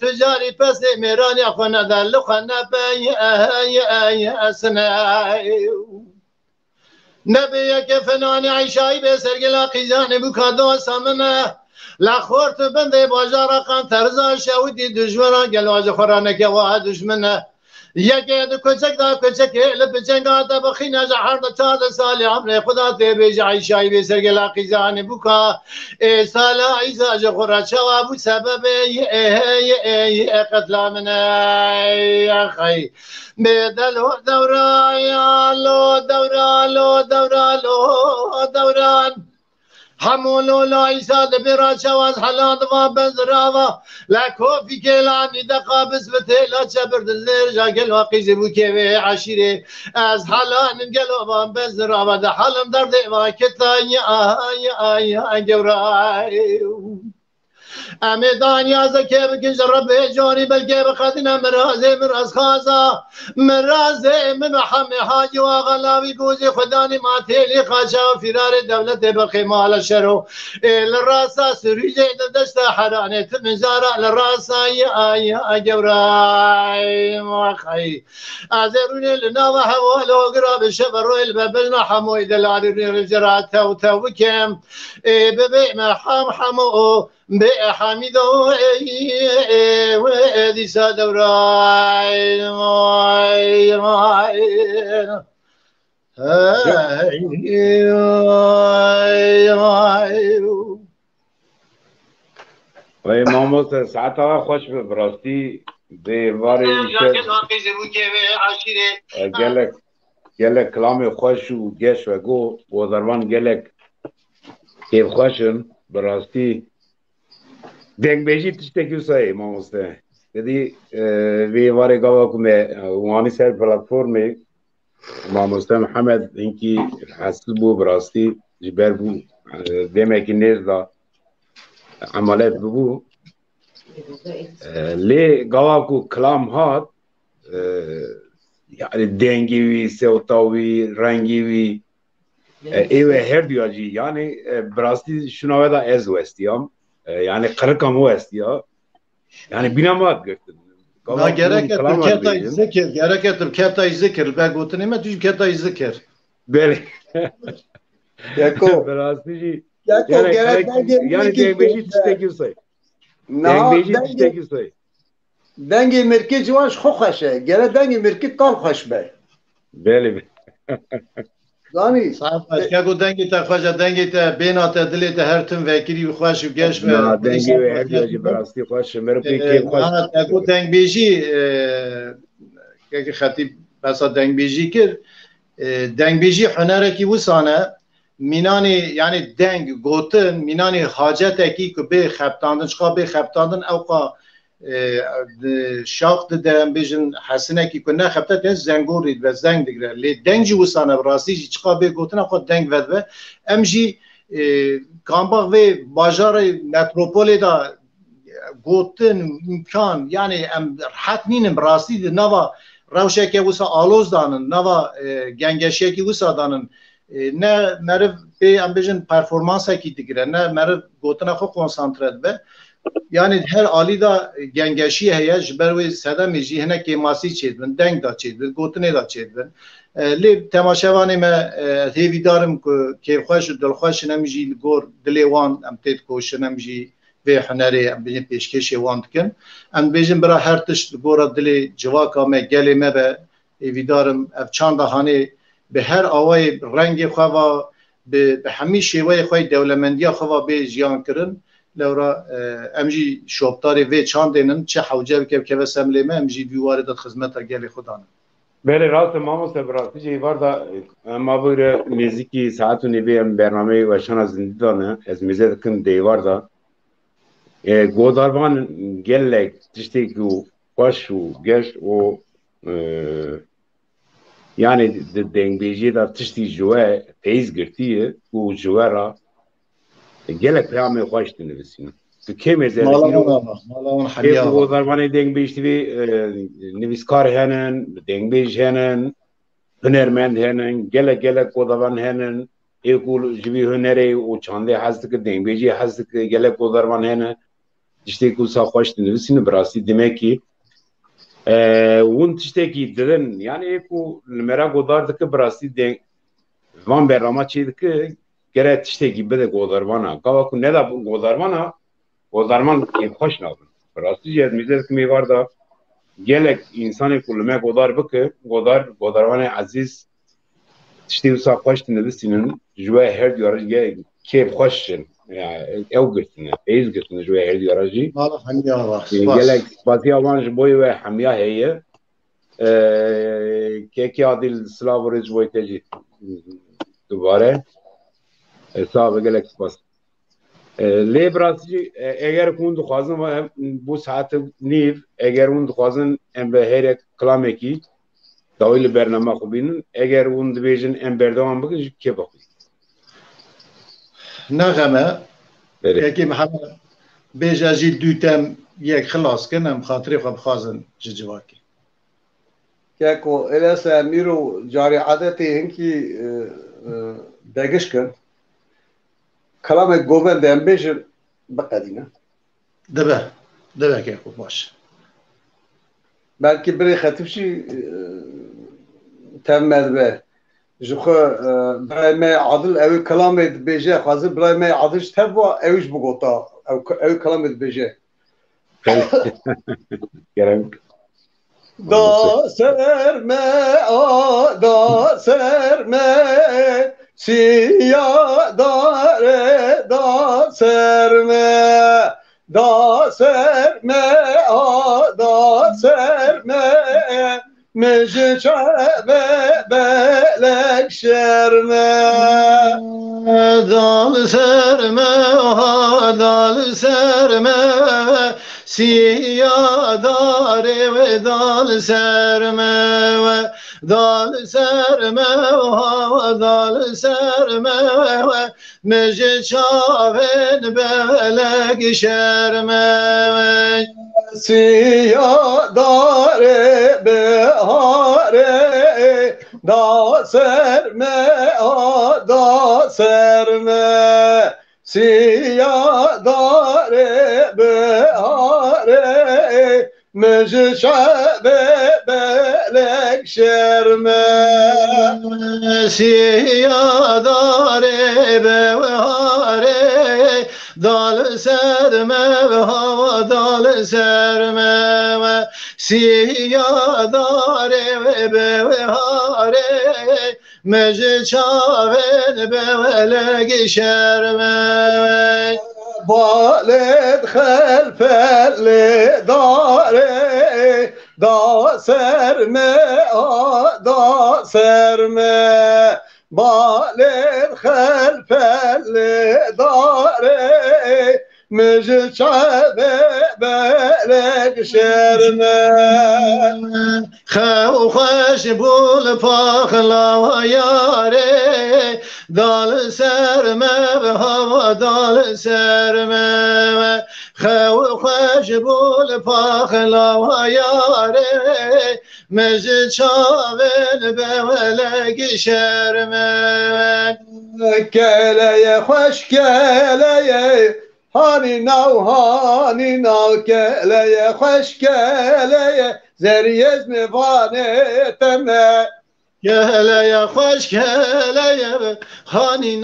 تجاري بس ميران اخونا دل خنا باي اسناي نبيك فنان عيشاي بسرقلا قيزان بكادو سامنه لخورت بنده باجارا قان ترزا شودي دجورا قلواج خورانك واحد دشمنه یکی دو کوچک دا کوچک لب جنگا دا بخینا جهر دا چار سال عمر خدا ته به عیشای به سرگلا قیزان بوکا سال عیزا جخورا چوا بو سبب قتل من یا خی بدل دوران یا لو دوران لو دوران لو دوران حمولو لا عيسى دبرا شواز حلان ما بزراوا لا كوفي كيلاني دقابس بتيلا شبرد الليرجا قل وقيزي بوكي عشيري از حلان قلو ما بزراوا ده حلم درد ما كتا يا جوراي امیدان یازه که بکن جرب جانی بلکه بخدنا مرازه مراز خازا مرازه من حمی حاجی و غلاوی گوزی خدانی ما تیلی خاشا و فرار دولت بخی مال شرو لراسا سریجه دشت حرانه تمزارا لراسا یا جورای مخی ازرونی لنا و حوالو قراب شبر روی الببلنا حموی دلاری رجرات تو تو بکم ببی محام حمو بحميد وادي سادوراي و امام ساعتها خوش به براستی به واری گلک کلام خوش و گش و گو و درمان گلک که خوشن براستی دنگ بیشی تشتکی سای امام مسته دیدی وی واری گاوا کمه وانی سر پلاتفورمی امام مسته محمد اینکی حاصل بو براستی جبر بو دمکی نیز دا عملیات بو لی گاوا کو کلام هات yani dengi vi, sevtavi, rengi vi eve her diyaci yani brasti şuna da ez vestiyam yani kırıkam o estiya yani binamat gördüm. Na gerek ettim ketay zikir, gerek ettim ketay zikir. Ben gotunime düz ketay zikir. Böyle. Yako. Brastici. Yako gerek yani dengi tiştekir say. Dengi tiştekir say. Dengi mirki civanş xoşe. Gere dengi mirki kal xoş be. Böyle. Yani ya go dengi ta xoşa dengi ta benata dilete her tüm vekili bi xoş u geç ve dengi ve her diye brasti xoş merpi ki xoş. Ya go deng beji ki xatib basa deng beji kir deng beji hunereki wusana minani yani deng gotin minani haceteki ku be xaptandın çıka be xaptandın evqa شاخت دم بیشن حسنه کی کنه خبرت از زنگوری و زنگ دیگر لی دنگی وسانه براستی چقا به گوتنا خود دنگ ود و امجی کامباغ و بازار متروپول دا گوتن امکان یعنی ام راحت نینم براستی نوا روشه که وسا آلوز دانن نوا گنگشی کی وسا دانن نه مرف به ام بیشن پرفورمانس کی دیگر نه مرف گوتنا خود کنسانترات به yani her alida gengeşi heye jber ve sedem jî hene kêmasî çêdibin deng da çêdibin gotinê da çêdibin lê temaşevanê me hêvîdarim ku kêfxweş û dilxweş em jî li gor dilê wan em tê dikoşin em jî vê hunerê em bêjin pêşkêşê wan dikin em bêjin bira her tişt li gora dilê civaka me gelê me be hêvîdarim ev çanda hanê bi her awayê rengê xwe ve bi hemî şêweyê xwe dewlemendiya xwe ve bê jiyan kirin لورا امجی شوبتاری و چاندینن چه حوجه که سملیمه امجی بیوارد خدمت گلی خدانه بله راست ماموس براستی چه وار دا ما بوده موزیکی ساعت و نبی برنامه و شنا زندگانه از میزد کن دیوار دا گوداربان گلک تشتی کو باش و گش و yani dengbêjiyê da tiştî jiwe teyz girtiye û jiwe ra gelek peyamê xweş dinivîsîn. Tu kêm êzê bu dermanê dengbêjî nivîskar henin, dengbêj henin, hunermend henin, gelek godavan henin, ê ku ji vî hunerê û çandê hez dike, dengbêjî hez dike, gelek godarvan hene, tiştê ku wisa xweş dinivîsîn bi rastî demekî hûn tiştekî didin yani ê ku li me re godar dike bi rastî van berrama çê dike gere tiştekî bide godarvana gava ku neda godarvana godarman xweş nabin bi rastî jî ez mêze dikim ê war da gelek insanı kulüme godar bıkı, godar vane aziz, tişti usa hoş dinledisinin, jüve her diyoraj ge keyif hoşçın. Yani ev gırtını, eyiz gırtını jüve her diyorajı. Allah hamiya var. Gelek spati avan boyu ve hamiya heye. Keki adil Slavoric Vojteci dubare. Hesabı gelek spas. Lebrasci eğer kun duxwazin ve bu saat niv eğer kun duxwazin em be her klameki dawil bername xubinin eğer kun dibêjin em berdewam bikin ke bakın. Nagame Evet. Keki Muhammed bêje jî du tem yek xilas kin em xatirê xwe bixwazin ji civakê. Keko elasa miro cari adeti hinki degişkin. Kalamek goven de embejir baqadine. Dibe Keko baş. Belki biri xatifşi temmed be. Jukha brayme adil evi kalamet beje hazır brayme adil tevva eviş bugota evi kalamet beje. Kerem. Da serme da serme siyah dare da serme da serme da serme mecçebe belek şerme Dal serme siyah dare ve dal serme mecçaven belek şerme siyah dare behare da serme siyah dare behare mecşabe belek şerme siyah dare behare dal serme ve hava dal serme siyah dare behare mecçaven belek şerme Baled xelfeli dare da serme baled xelfeli dare mecçabe belek şerme خو خوش بول پاخلا یاره دال سرمه به هوا دال سرمه خو خوش بول پاخلا یاره مج چاول به ولگ شرمه keleye hoş keleye hani nav keleye hoş keleye zeriyez mi vane teme keleye hoş keleye hani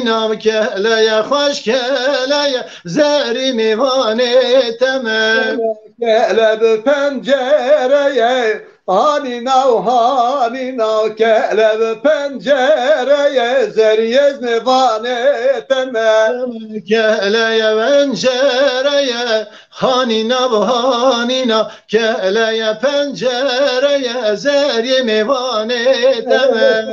nav keleye hoş keleye zeri mi vane teme kelebe pencereye hani nav kelebe pencereye zeriyez mi vane teme keleye pencereye hani nav keleye pencereye zeri mi vane teme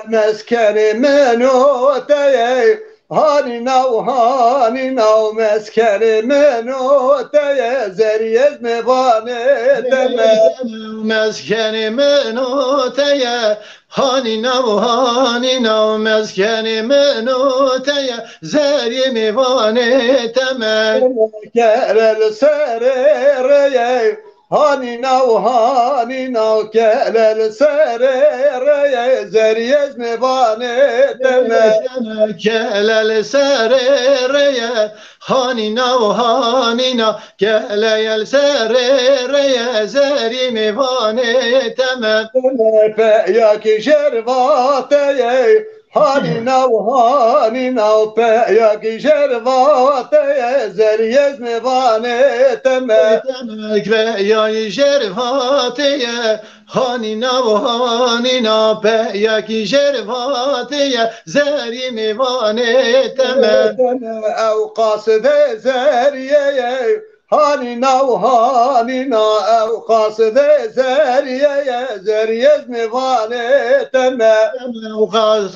meskeni menoteye hani nav meskeni menoteye zeriyez mi vane teme meskeni menoteye hani nav meskeni menoteye zeri mi vane teme kerel serereye hani nav kelel serereye zeriyez mi vane teme kelel serereye hani nav kelel serereye zeri mi vane teme fe ya ki şervateye هانينا وهانينا وباياكي جرفاتي زريز مباني تمام بياكي جرفاتي هانينا وهانينا بياكي جرفاتي زري مباني تمام او قاصد زريه هانينا وهانينا او قاصد زريه زريز مباني تمام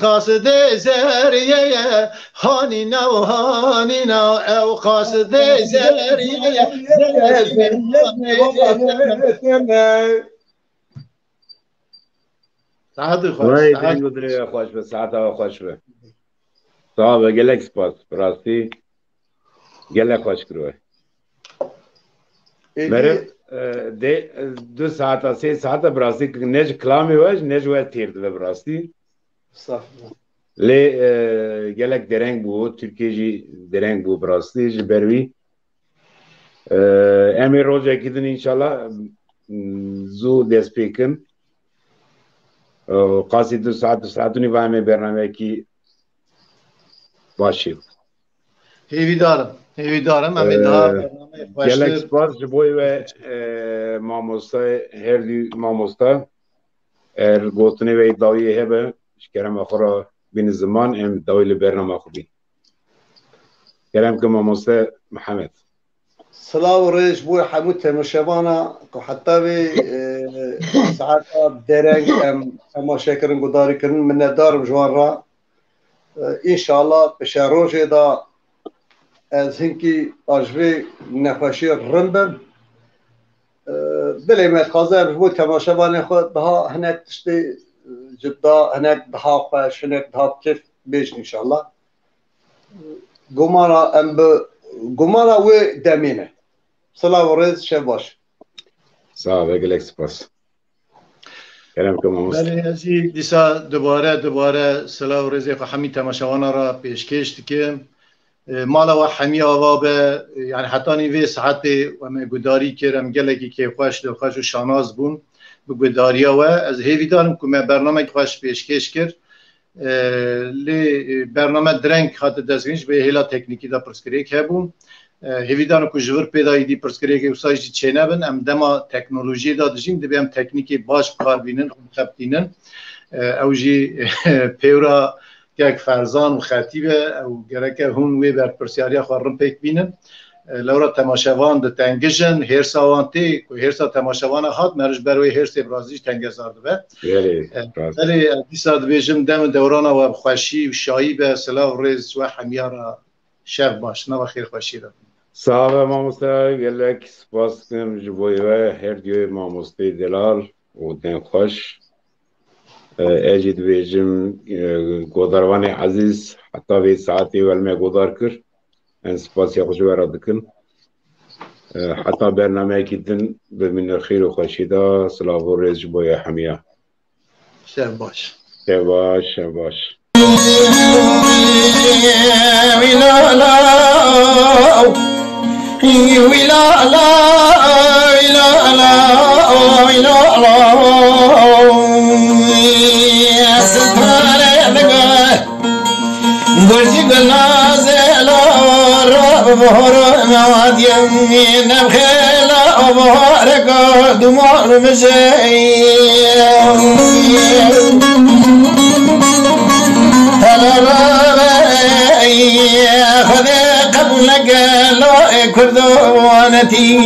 قاصد زريه هانينا وهانينا او قاصد زريه زريز مباني تمام ساعت خوش ساعت گذره خوش به ساعت خوش به صاحب گلک سپاس براستی گلک خوش کروه مرم ده 2 ساعت 3 ساعت براستی نج کلامی وش نج و تیرد به براستی لی گلک درنگ بو ترکیه جی درنگ بو براستی جی بروی امی روزه کدن انشالله زو دست پیکن قاسی 2 ساعت و نیوه برنامه کی باشید هیوی دارم امی دا گلک سپاس جبوی و ماموستا هر دی ماموستا گوتنی و ایداوی هبه شکرم اخورا بین زمان ام داوی برنامه خوبی کرم که ماموستا محمد سلام وريش بوي حمود تمشبانا حتى بي ساعات درنگ اما شكرن قداري كرن من دار جوان را ان شاء الله بشاروج دا از هنكي اجوي نفاشي رنبم بلي ما تخازر بوي تمشبانا خود بها هناك تشتي جدا هناك بها قاش هناك بها كيف بيش ان شاء الله قمارا ام قمارا و دمينه سلام ورز شباش صاحب گلک سپاس کرم که ماموستا بله ازی دیسا دوباره سلام ورزی خو حمی تماشاوانا را پیشکش دکم مالا و حمی آوا به یعنی حتی نیوی ساعت و من گداری کرم گلکی که خوش دلخوش و شاناز بون به گداری و از هیوی دارم که من برنامه خوش پیشکش کرد لی برنامه درنگ خاطر دستگیرش به هیلا تکنیکی دا پرسکریک هبون هیویدانو که جور پیدایی دی پرسکریک وسایش چه نبن ام دما تکنولوژی دا دجیم دبیم تکنیکی باش کار بینن خب بینن او جی پیورا یک فرزان و خطیبه او گرکه هون وی بر پرسیاریا خورم پیک بینن لورا تماشاوان د تنگجن هرساوان تی کو هرسا تماشاوان هات مرج بروی هرس برازیش تنگزارد به ولی دیسا دبیجم دم دورانا و خوشی و شایی به سلام رز و حمیارا شب باش نه خیر خوشی را صاحب ماموستا گلک سپاس کنم جبوی و هر دیوی ماموستی دلال و دن خوش اجید بیجم گوداروان عزیز حتی وی ساعتی ولمه گودار کر ان سپاسی خوش براد کن حتی برنامه کدن بمن خیر و خوشی دا سلام و رز جبوی حمیا شب باش شب باش قبل قالوا كردوانتي